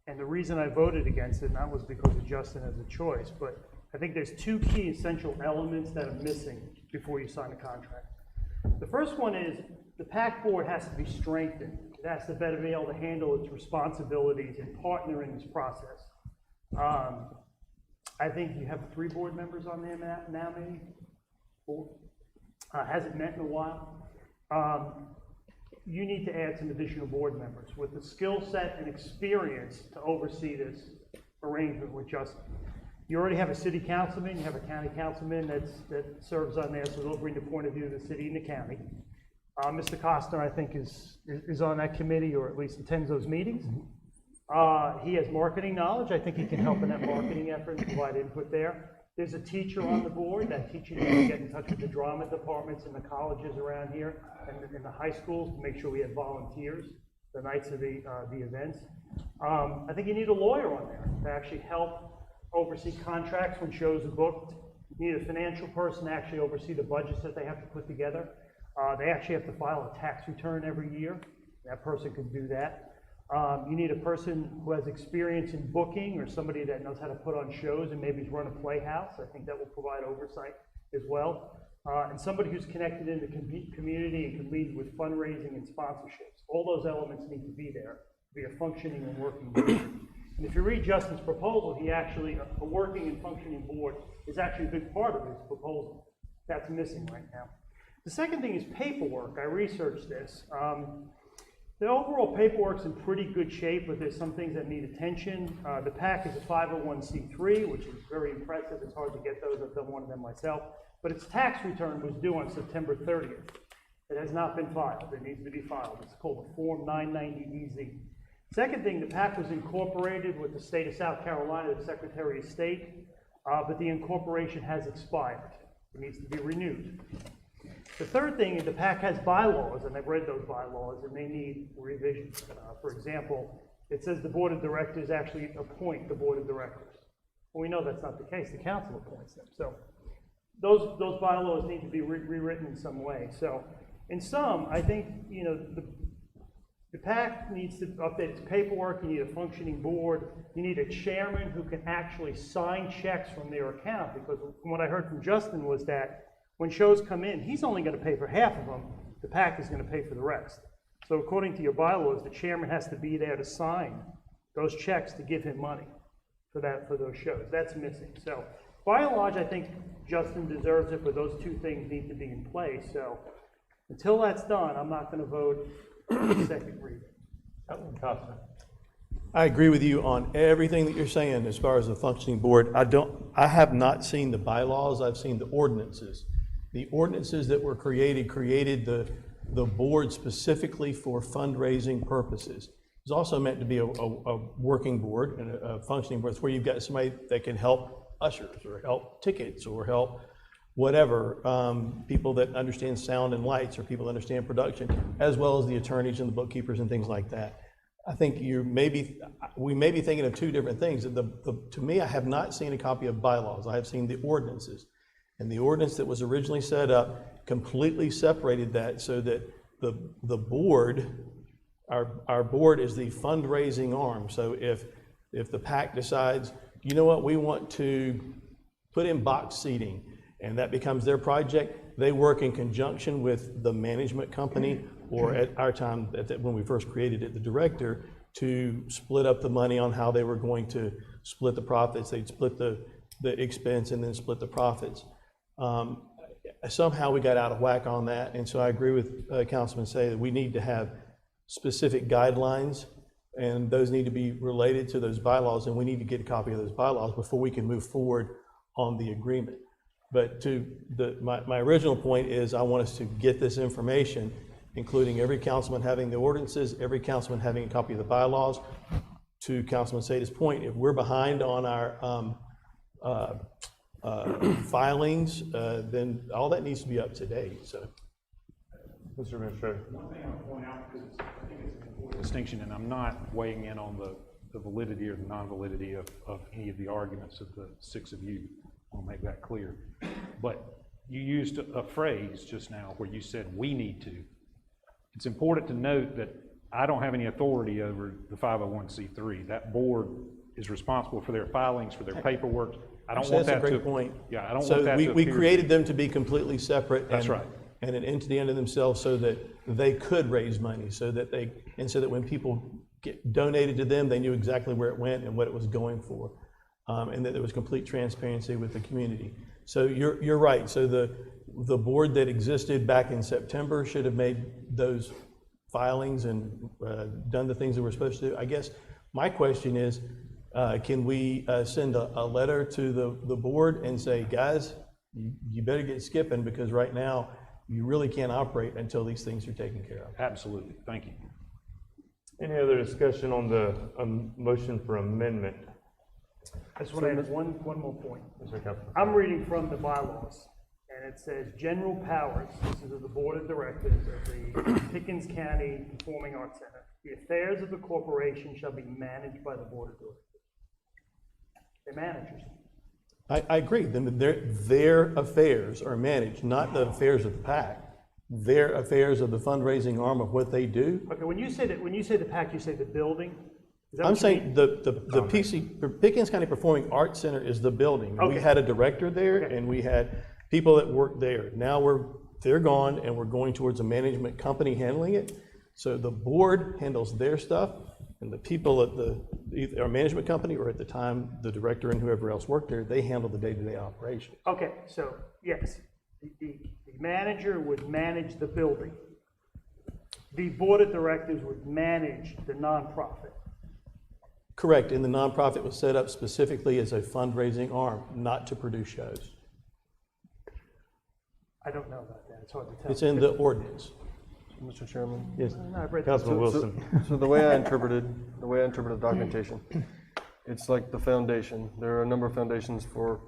Speaker 9: And the reason I voted against it, not was because of Justin as a choice, but I think there's 2 key essential elements that are missing before you sign a contract. The first one is the PAC board has to be strengthened. It has to better be able to handle its responsibilities and partner in this process. I think you have 3 board members on there now, maybe 4. Hasn't met in a while. You need to add some additional board members with the skill set and experience to oversee this arrangement with Justin. You already have a city councilman, you have a county councilman that serves on there, so they'll bring the point of view of the city and the county. Mr. Costner, I think, is on that committee, or at least attends those meetings. He has marketing knowledge. I think he can help in that marketing effort and provide input there. There's a teacher on the board. That teacher needs to get in touch with the drama departments in the colleges around here and in the high schools to make sure we have volunteers the nights of the events. I think you need a lawyer on there to actually help oversee contracts when shows are booked. You need a financial person to actually oversee the budgets that they have to put together. They actually have to file a tax return every year. That person can do that. You need a person who has experience in booking, or somebody that knows how to put on shows and maybe run a playhouse. I think that will provide oversight as well. And somebody who's connected in the community and can lead with fundraising and sponsorships. All those elements need to be there to be a functioning and working board. And if you read Justin's proposal, he actually, a working and functioning board is actually a big part of his proposal. That's missing right now. The second thing is paperwork. I researched this. The overall paperwork's in pretty good shape, but there's some things that need attention. The PAC is a 501c3, which is very impressive. It's hard to get those. I've done one of them myself. But its tax return was due on September 30th. It has not been filed. It needs to be filed. It's called a Form 990EZ. Second thing, the PAC was incorporated with the state of South Carolina, the Secretary of State, but the incorporation has expired. It needs to be renewed. The third thing is the PAC has bylaws, and I've read those bylaws, and they need revisions. For example, it says the board of directors actually appoint the board of directors. Well, we know that's not the case. The council appoints them. So those bylaws need to be rewritten in some way. So in sum, I think, you know, the PAC needs to update its paperwork. You need a functioning board. You need a chairman who can actually sign checks from their account, because from what I heard from Justin was that when shows come in, he's only going to pay for half of them. The PAC is going to pay for the rest. So according to your bylaws, the chairman has to be there to sign those checks to give him money for those shows. That's missing. So by and large, I think Justin deserves it, but those 2 things need to be in place. So until that's done, I'm not going to vote for second reading.
Speaker 1: I agree with you on everything that you're saying as far as the functioning board. I have not seen the bylaws. I've seen the ordinances. The ordinances that were created the board specifically for fundraising purposes. It's also meant to be a working board and a functioning board. It's where you've got somebody that can help ushers or help tickets or help whatever, people that understand sound and lights or people that understand production, as well as the attorneys and the bookkeepers and things like that. I think we may be thinking of two different things. To me, I have not seen a copy of bylaws. I have seen the ordinances. And the ordinance that was originally set up completely separated that so that the board, our board is the fundraising arm. So if the PAC decides, you know what, we want to put in box seating, and that becomes their project, they work in conjunction with the management company, or at our time, when we first created it, the director, to split up the money on how they were going to split the profits. They'd split the expense and then split the profits. Somehow we got out of whack on that, and so I agree with Councilman Say that we need to have specific guidelines, and those need to be related to those bylaws, and we need to get a copy of those bylaws before we can move forward on the agreement. But my original point is I want us to get this information, including every councilman having the ordinances, every councilman having a copy of the bylaws. To Councilman Sada's point, if we're behind on our filings, then all that needs to be up to date. So,
Speaker 2: Mr. Administrator.
Speaker 8: One thing I'll point out, because I think it's an important distinction, and I'm not weighing in on the validity or the non-validity of any of the arguments of the six of you. I'll make that clear. But you used a phrase just now where you said, we need to. It's important to note that I don't have any authority over the 501c3. That board is responsible for their filings, for their paperwork. I don't want that to.
Speaker 1: That's a great point.
Speaker 8: Yeah, I don't
Speaker 1: so
Speaker 8: want that to.
Speaker 1: We created them to be completely separate.
Speaker 8: That's right.
Speaker 1: And an entity unto themselves, so that they could raise money, so that when people get donated to them, they knew exactly where it went and what it was going for. And that there was complete transparency with the community. So you're right. So the board that existed back in September should have made those filings and done the things that we're supposed to do. I guess my question is, can we send a letter to the board and say, guys, you better get skipping, because right now you really can't operate until these things are taken care of.
Speaker 8: Absolutely. Thank you.
Speaker 2: Any other discussion on the motion for amendment?
Speaker 9: I just want to add one more point.
Speaker 2: Mr. Councilman.
Speaker 9: I'm reading from the bylaws, and it says, general powers, this is of the board of directors of the Pickens County Performing Arts Center. The affairs of the corporation shall be managed by the board of directors. They're managers.
Speaker 1: I agree. Their affairs are managed, not the affairs of the PAC. Their affairs of the fundraising arm of what they do.
Speaker 9: Okay, when you say the PAC, you say the building? Is that
Speaker 1: I'm
Speaker 9: what you
Speaker 1: saying
Speaker 9: mean?
Speaker 1: the Pickens County Performing Arts Center is the building.
Speaker 9: Okay.
Speaker 1: We had a director there,
Speaker 9: Okay.
Speaker 1: and we had people that worked there. Now they're gone, and we're going towards a management company handling it. So the board handles their stuff, and the people at either our management company, or at the time the director and whoever else worked there, they handle the day-to-day operation.
Speaker 9: Okay, so yes, the manager would manage the building. The board of directors would manage the nonprofit.
Speaker 1: Correct, and the nonprofit was set up specifically as a fundraising arm, not to produce shows.
Speaker 9: I don't know about that, it's hard to tell.
Speaker 1: It's in the ordinance.
Speaker 4: Mr. Chairman.
Speaker 1: Yes.
Speaker 9: No, I've read that.
Speaker 2: Councilman Wilson.
Speaker 4: So the way I interpreted the documentation, it's like the foundation. There are a number of foundations for,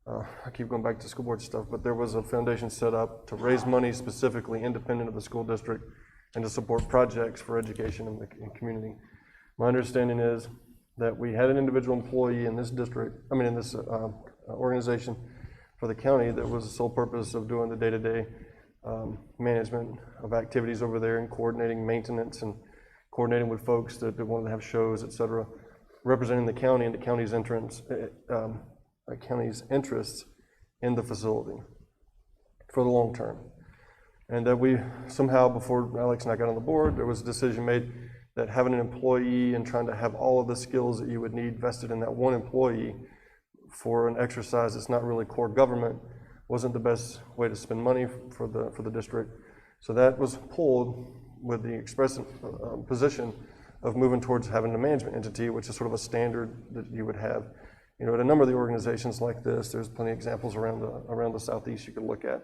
Speaker 4: I keep going back to school board stuff, but there was a foundation set up to raise money specifically independent of the school district and to support projects for education in the community. My understanding is that we had an individual employee in this organization for the county that was the sole purpose of doing the day-to-day management of activities over there and coordinating maintenance and coordinating with folks that wanted to have shows, et cetera, representing the county and the county's county's interests in the facility for the long term. And that we somehow, before Alex and I got on the board, there was a decision made that having an employee and trying to have all of the skills that you would need vested in that one employee for an exercise that's not really core government wasn't the best way to spend money for the district. So that was pulled with the express position of moving towards having a management entity, which is sort of a standard that you would have. You know, at a number of the organizations like this, there's plenty of examples around the Southeast you could look at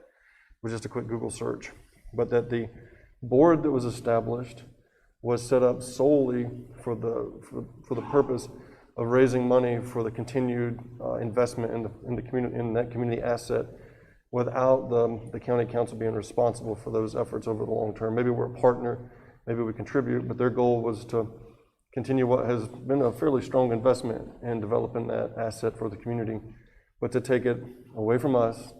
Speaker 4: with just a quick Google search. But that the board that was established was set up solely for the purpose of raising money for the continued investment in the community, in that community asset, without the county council being responsible for those efforts over the long term. Maybe we're a partner, maybe we contribute, but their goal was to continue what has been a fairly strong investment in developing that asset for the community, but to take it away from us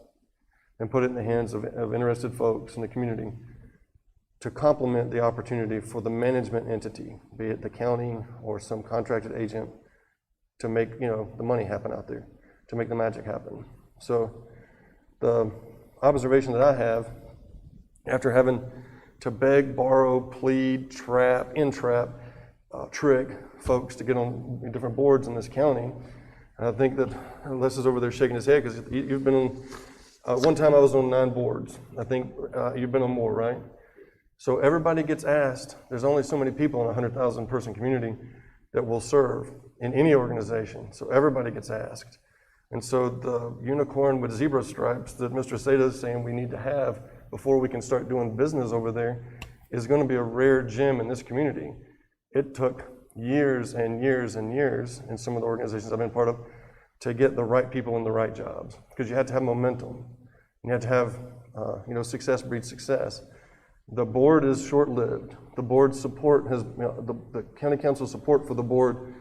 Speaker 4: and put it in the hands of interested folks in the community to complement the opportunity for the management entity, be it the county or some contracted agent, to make the money happen out there, to make the magic happen. So the observation that I have, after having to beg, borrow, plead, entrap, trick folks to get on different boards in this county, and I think that Les is over there shaking his head because you've been on, one time I was on 9 boards. I think you've been on more, right? So everybody gets asked. There's only so many people in a 100,000 person community that will serve in any organization. So everybody gets asked. And so the unicorn with zebra stripes that Mr. Seda is saying we need to have before we can start doing business over there is going to be a rare gem in this community. It took years and years and years in some of the organizations I've been part of to get the right people in the right jobs, because you had to have momentum. You had to have, success breeds success. The board is short-lived. The board's support has, the county council support for the board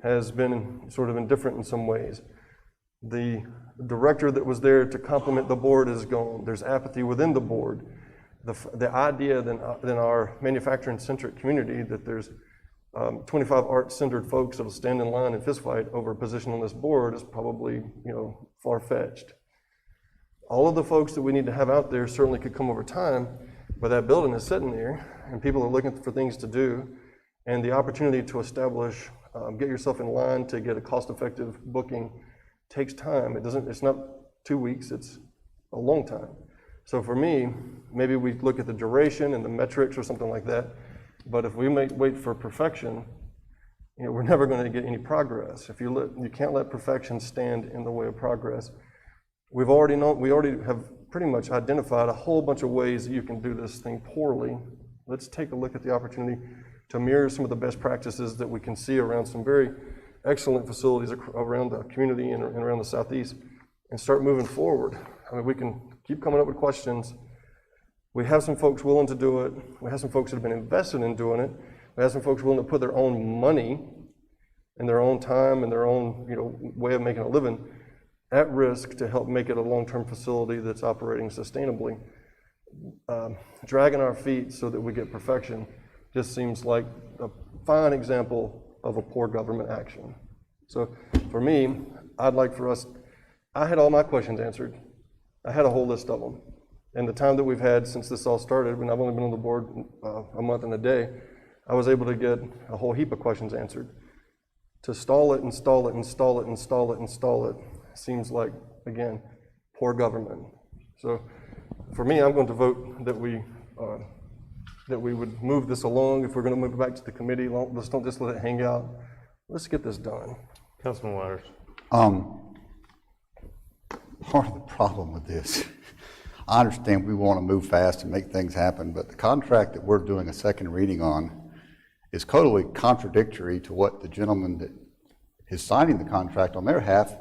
Speaker 4: has been sort of indifferent in some ways. The director that was there to complement the board is gone. There's apathy within the board. The idea that in our manufacturing-centric community that there's 25 art-centered folks that'll stand in line and fistfight over a position on this board is probably, far-fetched. All of the folks that we need to have out there certainly could come over time, but that building is sitting there, and people are looking for things to do, and the opportunity to establish, get yourself in line to get a cost-effective booking takes time. It's not 2 weeks, it's a long time. So for me, maybe we look at the duration and the metrics or something like that, but if we wait for perfection, we're never going to get any progress. You can't let perfection stand in the way of progress. We already have pretty much identified a whole bunch of ways that you can do this thing poorly. Let's take a look at the opportunity to mirror some of the best practices that we can see around some very excellent facilities around the community and around the Southeast and start moving forward. I mean, we can keep coming up with questions. We have some folks willing to do it. We have some folks that have been invested in doing it. We have some folks willing to put their own money and their own time and their own way of making a living at risk to help make it a long-term facility that's operating sustainably. Dragging our feet so that we get perfection just seems like a fine example of a poor government action. So for me, I'd like for us, I had all my questions answered. I had a whole list of them. And the time that we've had since this all started, when I've only been on the board a month and a day, I was able to get a whole heap of questions answered. To stall it seems like, again, poor government. So for me, I'm going to vote that we would move this along. If we're going to move it back to the committee, let's don't just let it hang out. Let's get this done.
Speaker 2: Councilman Waters.
Speaker 3: Part of the problem with this, I understand we want to move fast and make things happen, but the contract that we're doing a second reading on is totally contradictory to what the gentleman that is signing the contract on their behalf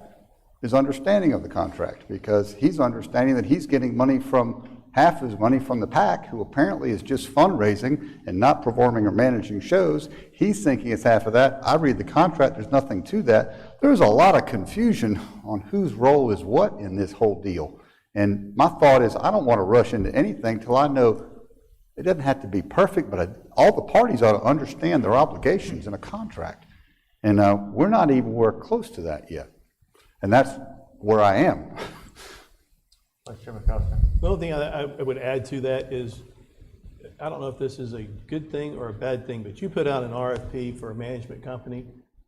Speaker 3: is understanding of the contract, because he's understanding that he's getting money from half his money from the PAC, who apparently is just fundraising and not performing or managing shows. He's thinking it's half of that. I read the contract, there's nothing to that. There's a lot of confusion on whose role is what in this whole deal. And my thought is, I don't want to rush into anything till I know it doesn't have to be perfect, but all the parties ought to understand their obligations in a contract. And we're not even close to that yet. And that's where I am.
Speaker 1: The only thing I would add to that is, I don't know if this is a good thing or a bad thing, but you put out an RFP for a management company,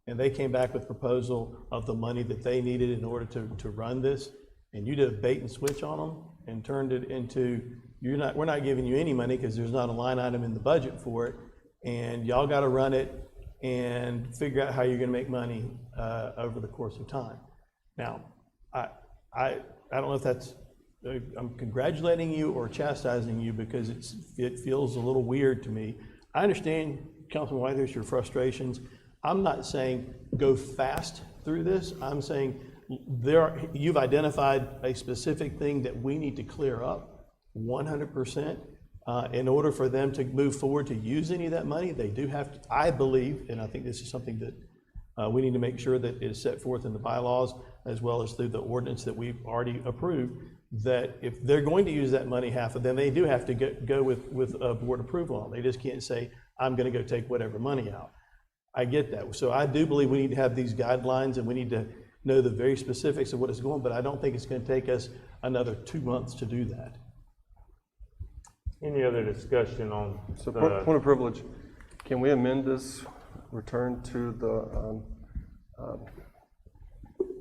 Speaker 1: and they came back with a proposal of the money that they needed in order to run this, and you did a bait and switch on them and turned it into, we're not giving you any money because there's not a line item in the budget for it, and y'all got to run it and figure out how you're going to make money over the course of time. Now, I don't know if that's, I'm congratulating you or chastising you, because it feels a little weird to me. I understand Councilman Whitehurst, your frustrations. I'm not saying go fast through this. I'm saying you've identified a specific thing that we need to clear up 100%. In order for them to move forward to use any of that money, they do have to, I believe, and I think this is something that we need to make sure that is set forth in the bylaws as well as through the ordinance that we've already approved, that if they're going to use that money, half of them, they do have to go with board approval on it. They just can't say, I'm gonna go take whatever money out. I get that. So I do believe we need to have these guidelines and we need to know the very specifics of what it's going, but I don't think it's gonna take us another 2 months to do that.
Speaker 2: Any other discussion on
Speaker 4: So
Speaker 2: the,
Speaker 4: point of privilege, can we amend this, return to the,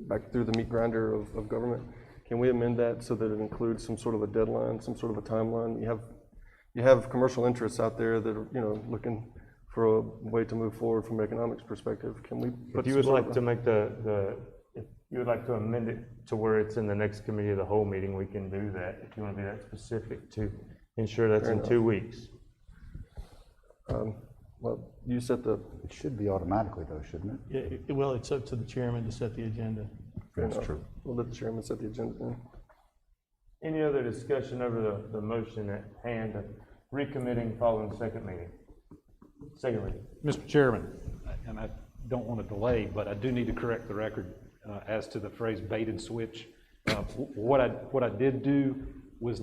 Speaker 4: back through the meat grinder of government? Can we amend that so that it includes some sort of a deadline, some sort of a timeline? You have commercial interests out there that are, looking for a way to move forward from an economics perspective. Can we put
Speaker 2: if you would like to make if you would like to amend it to where it's in the next committee of the whole meeting, we can do that. If you want to be that specific to ensure that's in 2 weeks.
Speaker 4: Well, you set the.
Speaker 3: It should be automatically though, shouldn't it?
Speaker 1: Yeah, well, it's up to the chairman to set the agenda.
Speaker 3: That's true.
Speaker 4: We'll let the chairman set the agenda then.
Speaker 2: Any other discussion over the motion at hand, recommitting following second meeting? Second reading.
Speaker 8: Mr. Chairman, and I don't want to delay, but I do need to correct the record as to the phrase bait and switch. What I did do was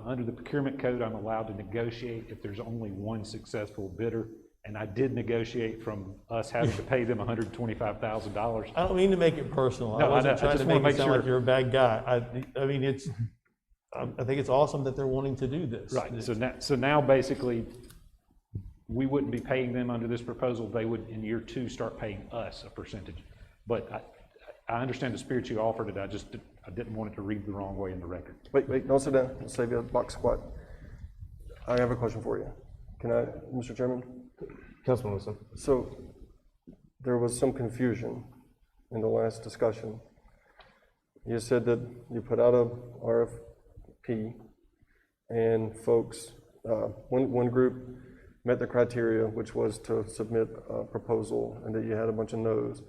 Speaker 8: under the procurement code, I'm allowed to negotiate if there's only one successful bidder. And I did negotiate from us having to pay them $125,000.
Speaker 1: I don't mean to make it personal.
Speaker 8: No,
Speaker 1: I wasn't
Speaker 8: I
Speaker 1: trying
Speaker 8: just
Speaker 1: to
Speaker 8: wanna
Speaker 1: make it
Speaker 8: make
Speaker 1: sound
Speaker 8: sure.
Speaker 1: like you're a bad guy. I mean, I think it's awesome that they're wanting to do this.
Speaker 8: Right, so now basically, we wouldn't be paying them under this proposal. They would, in year 2, start paying us a percentage. But I understand the spirit you offered it. I didn't want it to read the wrong way in the record.
Speaker 4: Wait, don't sit down. I'll save you a box squat. I have a question for you. Can I, Mr. Chairman?
Speaker 2: Councilman Wilson.
Speaker 4: So there was some confusion in the last discussion. You said that you put out a RFP and folks, one group met the criteria, which was to submit a proposal, and that you had a bunch of no's.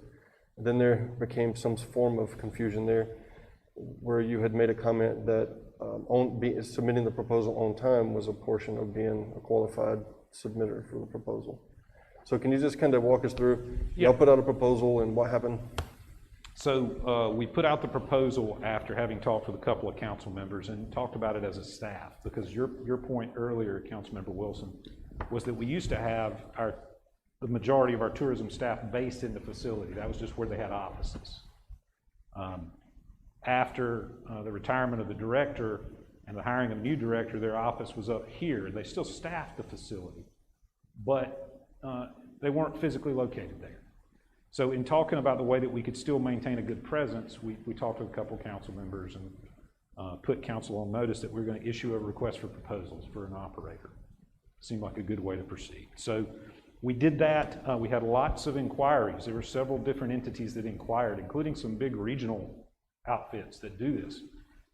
Speaker 4: Then there became some form of confusion there where you had made a comment that submitting the proposal on time was a portion of being a qualified submitter for the proposal. So can you just kind of walk us through, y'all put out a proposal and what happened?
Speaker 8: So we put out the proposal after having talked with a couple of council members and talked about it as a staff, because your point earlier, Councilmember Wilson, was that we used to have the majority of our tourism staff based in the facility. That was just where they had offices. After the retirement of the director and the hiring of a new director, their office was up here. They still staffed the facility, but they weren't physically located there. So in talking about the way that we could still maintain a good presence, we talked to a couple council members and put council on notice that we're going to issue a request for proposals for an operator. Seemed like a good way to proceed. So we did that. We had lots of inquiries. There were several different entities that inquired, including some big regional outfits that do this.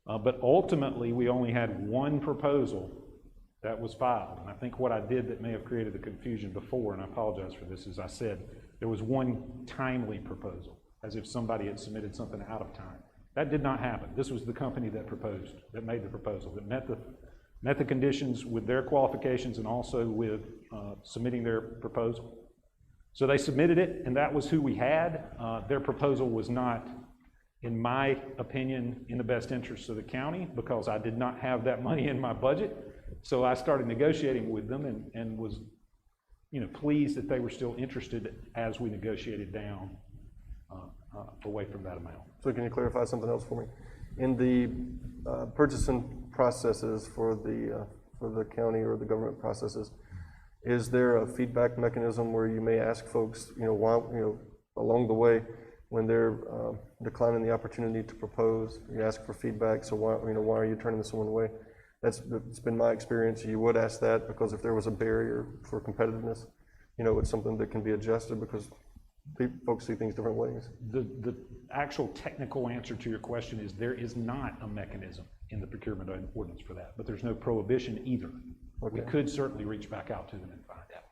Speaker 8: But ultimately, we only had one proposal that was filed. And I think what I did that may have created the confusion before, and I apologize for this, is I said there was one timely proposal, as if somebody had submitted something out of time. That did not happen. This was the company that proposed, that made the proposal, that met the conditions with their qualifications and also with submitting their proposal. So they submitted it, and that was who we had. Their proposal was not, in my opinion, in the best interest of the county, because I did not have that money in my budget. So I started negotiating with them and was, pleased that they were still interested as we negotiated down away from that amount.
Speaker 4: So can you clarify something else for me? In the purchasing processes for the county or the government processes, is there a feedback mechanism where you may ask folks, why, along the way, when they're declining the opportunity to propose, you ask for feedback, so why are you turning this one away? It's been my experience. You would ask that because if there was a barrier for competitiveness, it's something that can be adjusted because folks see things different ways.
Speaker 8: The actual technical answer to your question is there is not a mechanism in the procurement ordinance for that, but there's no prohibition either. Okay. We could certainly reach back out to them and find out.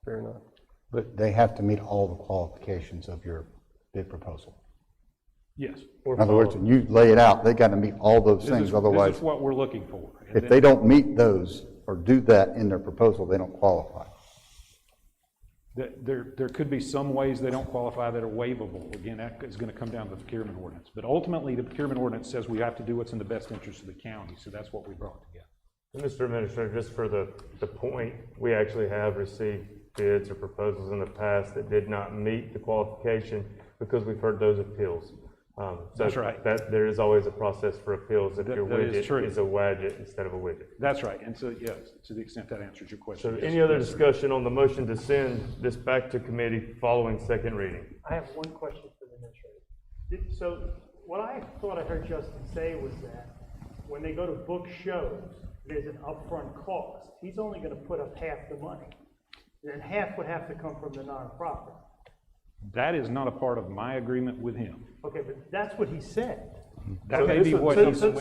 Speaker 4: Fair enough.
Speaker 3: But they have to meet all the qualifications of your bid proposal.
Speaker 8: Yes.
Speaker 2: Or
Speaker 3: In other words,
Speaker 2: follow.
Speaker 3: when you lay it out, they got to meet all those
Speaker 8: This
Speaker 3: things,
Speaker 8: is
Speaker 3: otherwise,
Speaker 8: what we're looking for. And
Speaker 3: if
Speaker 8: then-
Speaker 3: they don't meet those or do that in their proposal, they don't qualify.
Speaker 8: There could be some ways they don't qualify that are waivable. Again, that is going to come down to the procurement ordinance. But ultimately, the procurement ordinance says we have to do what's in the best interest of the county, so that's what we brought together.
Speaker 2: Mr. Administrator, just for the point, we actually have received bids or proposals in the past that did not meet the qualification because we've heard those appeals. So
Speaker 8: That's right.
Speaker 2: There is always a process for appeals if your
Speaker 8: That is true.
Speaker 2: widget is a wadget instead of a widget.
Speaker 8: That's right, and so, yes, to the extent that answers your
Speaker 2: So
Speaker 8: question. yes,
Speaker 2: any other
Speaker 8: yes, sir.
Speaker 2: discussion on the motion to send this back to committee following second reading?
Speaker 9: I have one question for the administrator. So what I thought I heard Justin say was that when they go to book shows, there's an upfront cost. He's only gonna put up half the money. Then half would have to come from the nonprofit.
Speaker 8: That is not a part of my agreement with him.
Speaker 9: Okay, but that's what he said.
Speaker 8: That may be what
Speaker 9: so-
Speaker 8: he's,
Speaker 9: so-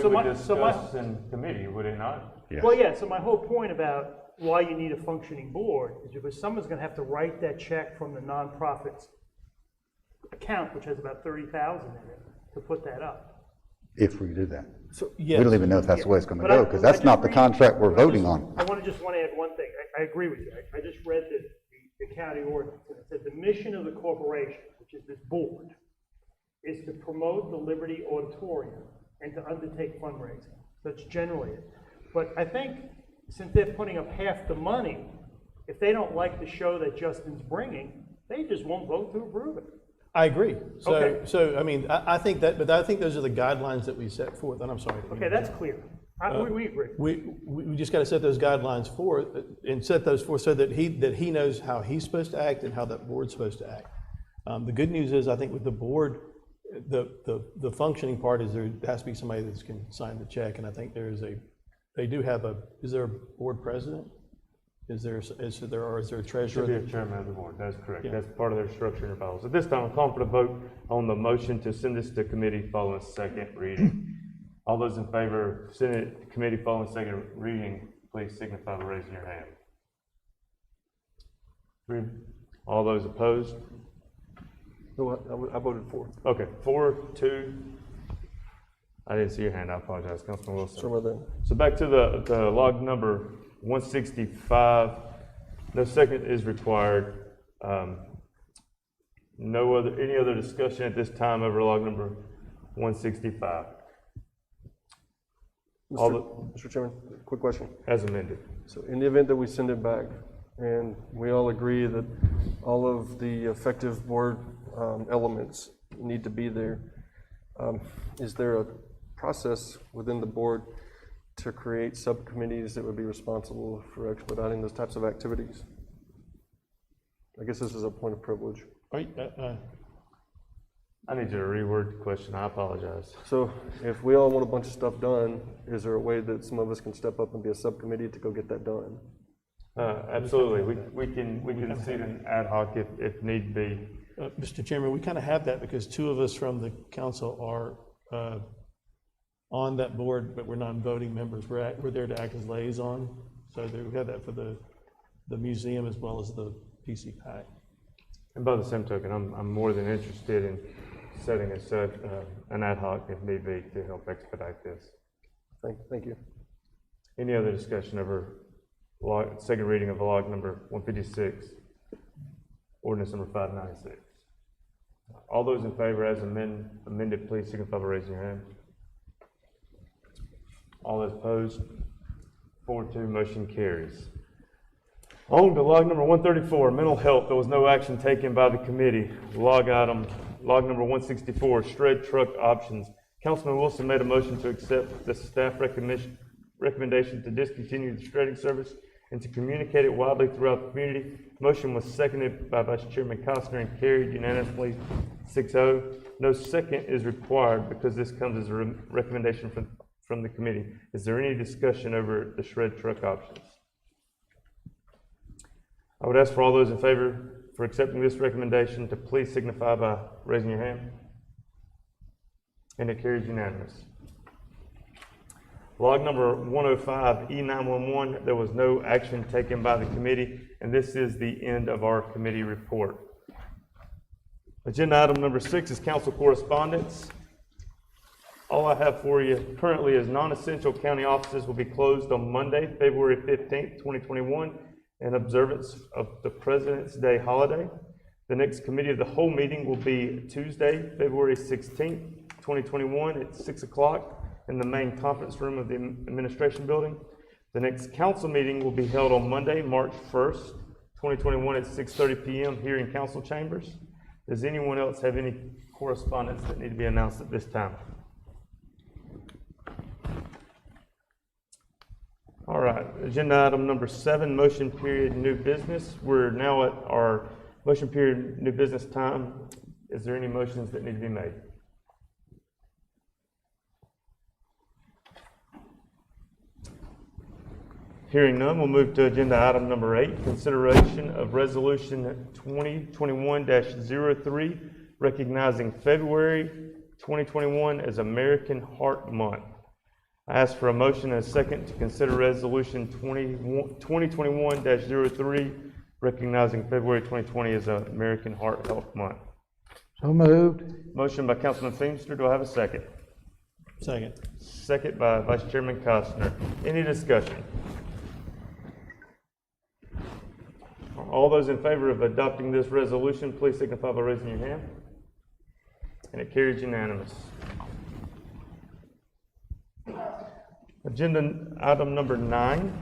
Speaker 9: my-
Speaker 2: in committee, would it not?
Speaker 9: Well, yeah, so my whole point about why you need a functioning board is because someone's gonna have to write that check from the nonprofit's account, which has about 30,000 in it, to put that up.
Speaker 3: If we do that.
Speaker 1: So,
Speaker 3: We
Speaker 1: yes.
Speaker 3: don't even know if that's the way it's going to
Speaker 9: But I-
Speaker 3: go, because
Speaker 9: I
Speaker 3: that's
Speaker 9: just
Speaker 3: not the
Speaker 9: read-
Speaker 3: contract we're
Speaker 9: I
Speaker 3: voting
Speaker 9: just-
Speaker 3: on.
Speaker 9: I want to add one thing. I agree with you. I just read the county ordinance, and it said the mission of the corporation, which is this board, is to promote the Liberty Auditorium and to undertake fundraising. That's generally it. But I think since they're putting up half the money, if they don't like the show that Justin's bringing, they just won't vote to approve it.
Speaker 1: I agree. So,
Speaker 9: Okay.
Speaker 1: so, I mean, I think that, but I think those are the guidelines that we set forth, and I'm sorry.
Speaker 9: Okay, that's clear. We agree.
Speaker 1: We just gotta set those guidelines forth, and set those forth so that he knows how he's supposed to act and how that board's supposed to act. The good news is, I think with the board, the functioning part is there has to be somebody that can sign the check, and I think they do have is there a board president? Is there a treasurer?
Speaker 2: Should be a chairman of the board, that's correct.
Speaker 1: Yeah.
Speaker 2: That's part of their structure and bylaws. At this time, I'm calling for the vote on the motion to send this to committee following second reading. All those in favor of sending it to committee following second reading, please signify by raising your hand. 3. All those opposed?
Speaker 6: I voted for.
Speaker 2: Okay, 4, 2. I didn't see your hand, I apologize, Councilman Wilson.
Speaker 6: Sorry about
Speaker 2: So back to the log number 165, no second is required. Any other discussion at this time over log number 165? All
Speaker 11: Mr. Chairman, quick question.
Speaker 2: as amended.
Speaker 11: So in the event that we send it back and we all agree that all of the effective board elements need to be there, is there a process within the board to create subcommittees that would be responsible for expediting those types of activities? I guess this is a point of privilege.
Speaker 2: I need you to reword the question, I apologize.
Speaker 11: So if we all want a bunch of stuff done, is there a way that some of us can step up and be a subcommittee to go get that done?
Speaker 2: Absolutely, we can seat an ad hoc if need be.
Speaker 1: Mr. Chairman, we kind of have that because two of us from the council are on that board, but we're not voting members. We're there to act as liaison. So we have that for the museum as well as the PC PAC.
Speaker 2: And by the same token, I'm more than interested in setting aside an ad hoc if need be to help expedite this.
Speaker 11: Thank you.
Speaker 2: Any other discussion over second reading of log number 156, ordinance number 596? All those in favor as amended, please signify by raising your hand. All those opposed? 4-2, motion carries. On to log number 134, mental health. There was no action taken by the committee. Log number 164, shred truck options. Councilman Wilson made a motion to accept the staff recommendation to discontinue the shredding service and to communicate it widely throughout the community. Motion was seconded by Vice Chairman Costner and carried unanimously 6-0. No second is required because this comes as a recommendation from the committee. Is there any discussion over the shred truck options? I would ask for all those in favor for accepting this recommendation to please signify by raising your hand. And it carries unanimous. Log number 105, E911, there was no action taken by the committee, and this is the end of our committee report. Agenda item number 6 is council correspondence. All I have for you currently is non-essential county offices will be closed on Monday, February 15th, 2021, in observance of the President's Day holiday. The next committee of the whole meeting will be Tuesday, February 16th, 2021 at 6 o'clock in the main conference room of the administration building. The next council meeting will be held on Monday, March 1st, 2021 at 6:30 p.m. here in council chambers. Does anyone else have any correspondence that need to be announced at this time? All right, agenda item number 7, motion period new business. We're now at our motion period new business time. Is there any motions that need to be made? Hearing none, we'll move to agenda item number 8, consideration of resolution 2021-03, recognizing February 2021 as American Heart Month. I ask for a motion and a second to consider resolution 2021-03, recognizing February 2020 as American Heart Health Month.
Speaker 7: So moved.
Speaker 2: Motion by Councilman Feimster. Do I have a second?
Speaker 1: Second.
Speaker 2: Second by Vice Chairman Costner. Any discussion? All those in favor of adopting this resolution, please signify by raising your hand. And it carries unanimous. Agenda item number 9,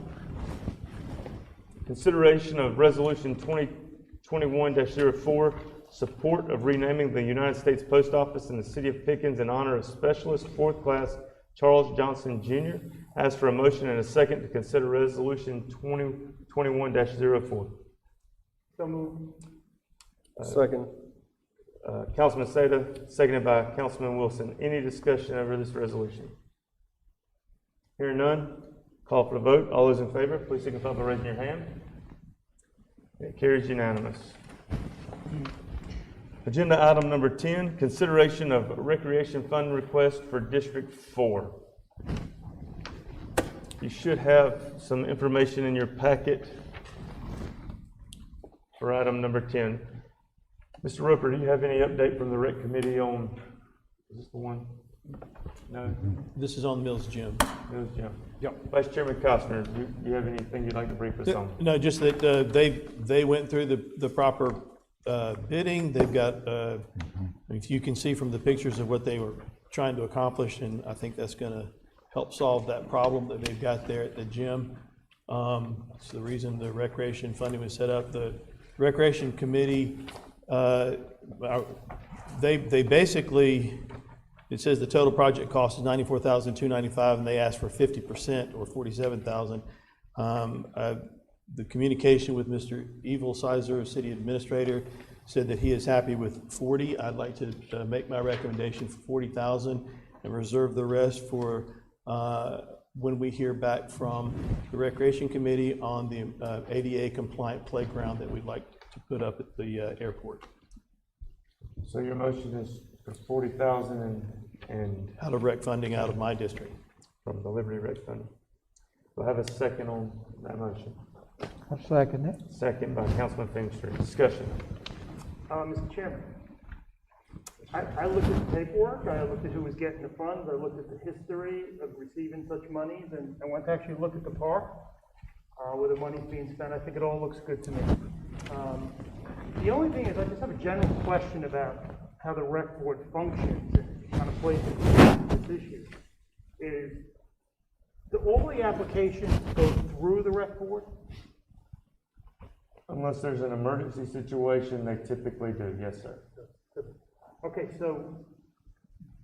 Speaker 2: consideration of resolution 2021-04, support of renaming the United States Post Office in the city of Pickens in honor of Specialist 4th Class Charles Johnson Jr. Ask for a motion and a second to consider resolution 2021-04.
Speaker 9: So moved.
Speaker 11: Second.
Speaker 2: Councilman Seda, seconded by Councilman Wilson. Any discussion over this resolution? Hearing none, call for the vote. All those in favor, please signify by raising your hand. It carries unanimous. Agenda item number 10, consideration of recreation fund request for District 4. You should have some information in your packet for item number 10. Mr. Roper, do you have any update from the rec committee on, is this the one? No?
Speaker 1: This is on Mills Gym.
Speaker 2: Mills Gym. Yep. Vice Chairman Costner, do you have anything you'd like to brief us on?
Speaker 1: No, just that they went through the proper bidding. They've got, if you can see from the pictures of what they were trying to accomplish, and I think that's going to help solve that problem that they've got there at the gym. It's the reason the recreation funding was set up. The Recreation Committee, they basically, it says the total project cost is $94,295, and they asked for 50% or $47,000. The communication with Mr. Evil Sizer, City Administrator, said that he is happy with 40. I'd like to make my recommendation for 40,000 and reserve the rest for when we hear back from the Recreation Committee on the ADA compliant playground that we'd like to put up at the airport.
Speaker 2: So your motion is for 40,000 and
Speaker 1: Out of rec funding out of my district.
Speaker 2: from the Liberty Rec Fund. Do I have a second on that motion?
Speaker 7: I'll second it.
Speaker 2: Second by Councilman Feimster. Discussion.
Speaker 9: Mr. Chairman, I looked at the paperwork, I looked at who was getting the funds, I looked at the history of receiving such monies, and I went to actually look at the park, where the money's being spent. I think it all looks good to me. The only thing is, I just have a general question about how the rec board functions and kind of plays into this issue. Is, do all the applications go through the rec board?
Speaker 2: Unless there's an emergency situation, they typically do. Yes, sir.
Speaker 9: Okay, so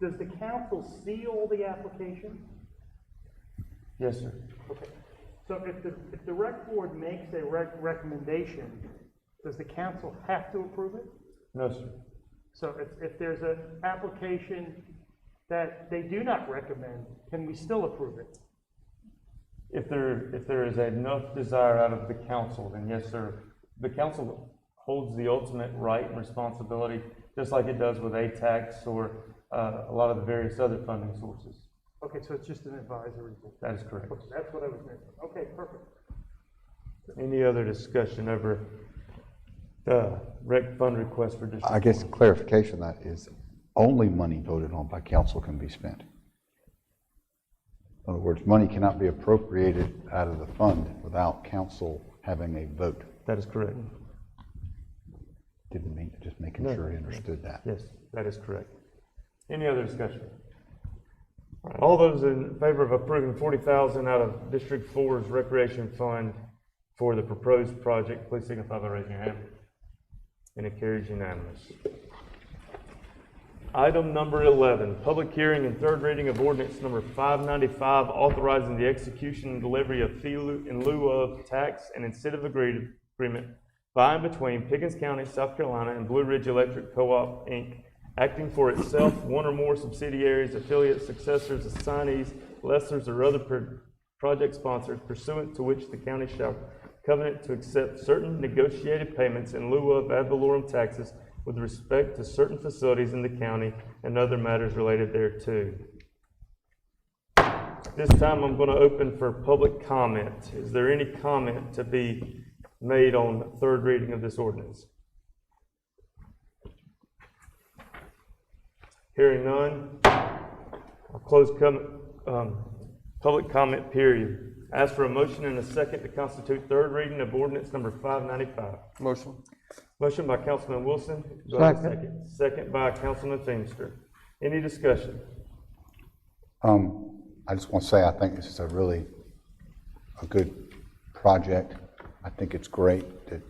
Speaker 9: does the council see all the applications?
Speaker 2: Yes, sir.
Speaker 9: Okay, so if the rec board makes a recommendation, does the council have to approve it?
Speaker 2: No, sir.
Speaker 9: So if there's an application that they do not recommend, can we still approve it?
Speaker 2: If there is enough desire out of the council, then yes, sir. The council holds the ultimate right and responsibility, just like it does with ATAX or a lot of the various other funding sources.
Speaker 9: Okay, so it's just an advisory board.
Speaker 2: That is correct.
Speaker 9: Okay, that's what I was missing. Okay, perfect.
Speaker 2: Any other discussion over the rec fund request for District?
Speaker 3: I guess clarification of that is only money voted on by council can be spent. In other words, money cannot be appropriated out of the fund without council having a vote.
Speaker 2: That is correct.
Speaker 3: Didn't mean, just making sure you understood that.
Speaker 2: Yes, that is correct. Any other discussion? All right, all those in favor of approving $40,000 out of District 4's recreation fund for the proposed project, please signify by raising your hand. And it carries unanimous. Item number 11, public hearing and third reading of ordinance number 595, authorizing the execution and delivery of fee in lieu of tax and incentive agreement by and between Pickens County, South Carolina, and Blue Ridge Electric Co-op, Inc., acting for itself, one or more subsidiaries, affiliates, successors, assignees, lessors, or other project sponsors pursuant to which the county shall covenant to accept certain negotiated payments in lieu of ad valorem taxes with respect to certain facilities in the county and other matters related thereto. This time I'm going to open for public comment. Is there any comment to be made on third reading of this ordinance? Hearing none, I'll close public comment period. Ask for a motion and a second to constitute third reading of ordinance number 595.
Speaker 11: Motion.
Speaker 2: Motion by Councilman Wilson. Do I have a
Speaker 7: Second.
Speaker 2: second? Second by Councilman Feenstra. Any discussion?
Speaker 3: I just want to say, I think this is a good project. I think it's great that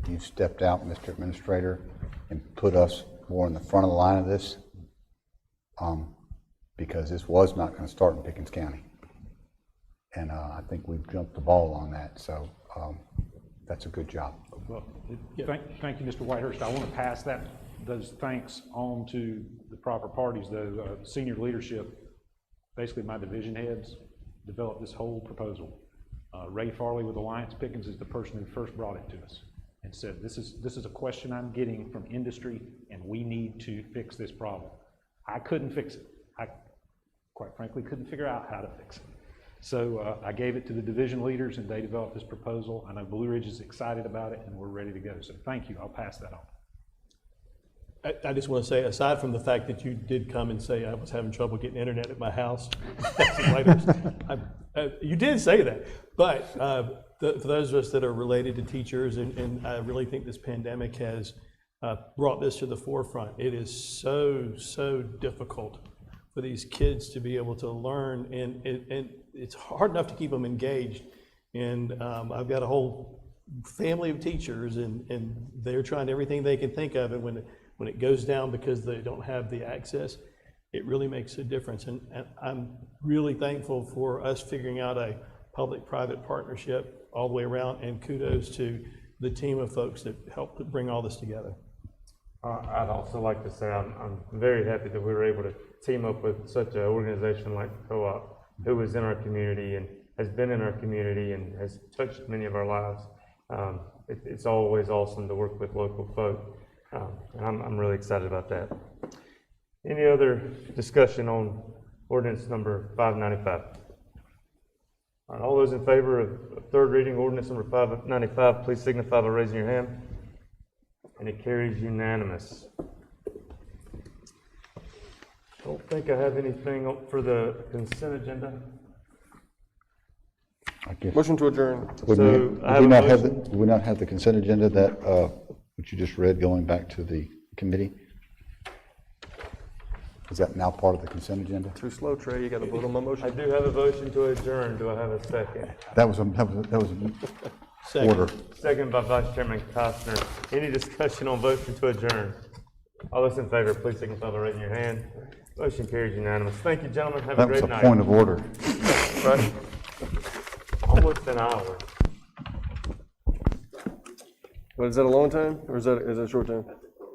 Speaker 3: you stepped out, Mr. Administrator, and put us more in the front of the line of this, because this was not going to start in Pickens County. And I think we've jumped the ball on that, so that's a good job.
Speaker 8: Well, thank you, Mr. Whitehurst. I want to pass those thanks on to the proper parties, the senior leadership. Basically, my division heads developed this whole proposal. Ray Farley with Alliance Pickens is the person who first brought it to us and said, this is a question I'm getting from industry, and we need to fix this problem. I couldn't fix it. I, quite frankly, couldn't figure out how to fix it. So I gave it to the division leaders, and they developed this proposal. I know Blue Ridge is excited about it, and we're ready to go. So thank you. I'll pass that on.
Speaker 1: I just want to say, aside from the fact that you did come and say I was having trouble getting internet at my house, you did say that, but for those of us that are related to teachers, and I really think this pandemic has brought this to the forefront. It is so difficult for these kids to be able to learn, and it's hard enough to keep them engaged. And I've got a whole family of teachers, and they're trying everything they can think of, and when it goes down because they don't have the access, it really makes a difference. And I'm really thankful for us figuring out a public-private partnership all the way around, and kudos to the team of folks that helped bring all this together.
Speaker 2: I'd also like to say I'm very happy that we were able to team up with such an organization like the Co-op, who is in our community and has been in our community and has touched many of our lives. It's always awesome to work with local folk, and I'm really excited about that. Any other discussion on ordinance number 595? All right, all those in favor of third reading ordinance number 595, please signify by raising your hand. And it carries unanimous. Don't think I have anything for the consent agenda.
Speaker 3: I guess.
Speaker 11: Motion to adjourn.
Speaker 3: Would we not have the consent agenda that, which you just read, going back to the committee? Is that now part of the consent agenda?
Speaker 11: Too slow, Trey. You got to vote on my
Speaker 2: I
Speaker 11: motion.
Speaker 2: do have a motion to adjourn. Do I have a second?
Speaker 3: That was
Speaker 1: Second.
Speaker 3: order.
Speaker 2: Second by Vice Chairman Costner. Any discussion on motion to adjourn? All those in favor, please signify by raising your hand. Motion carries unanimous. Thank you, gentlemen. Have a
Speaker 3: That was
Speaker 2: great
Speaker 3: a
Speaker 2: night.
Speaker 3: point of order.
Speaker 2: Right? Almost an hour.
Speaker 11: What, is that a long time or is that a short time?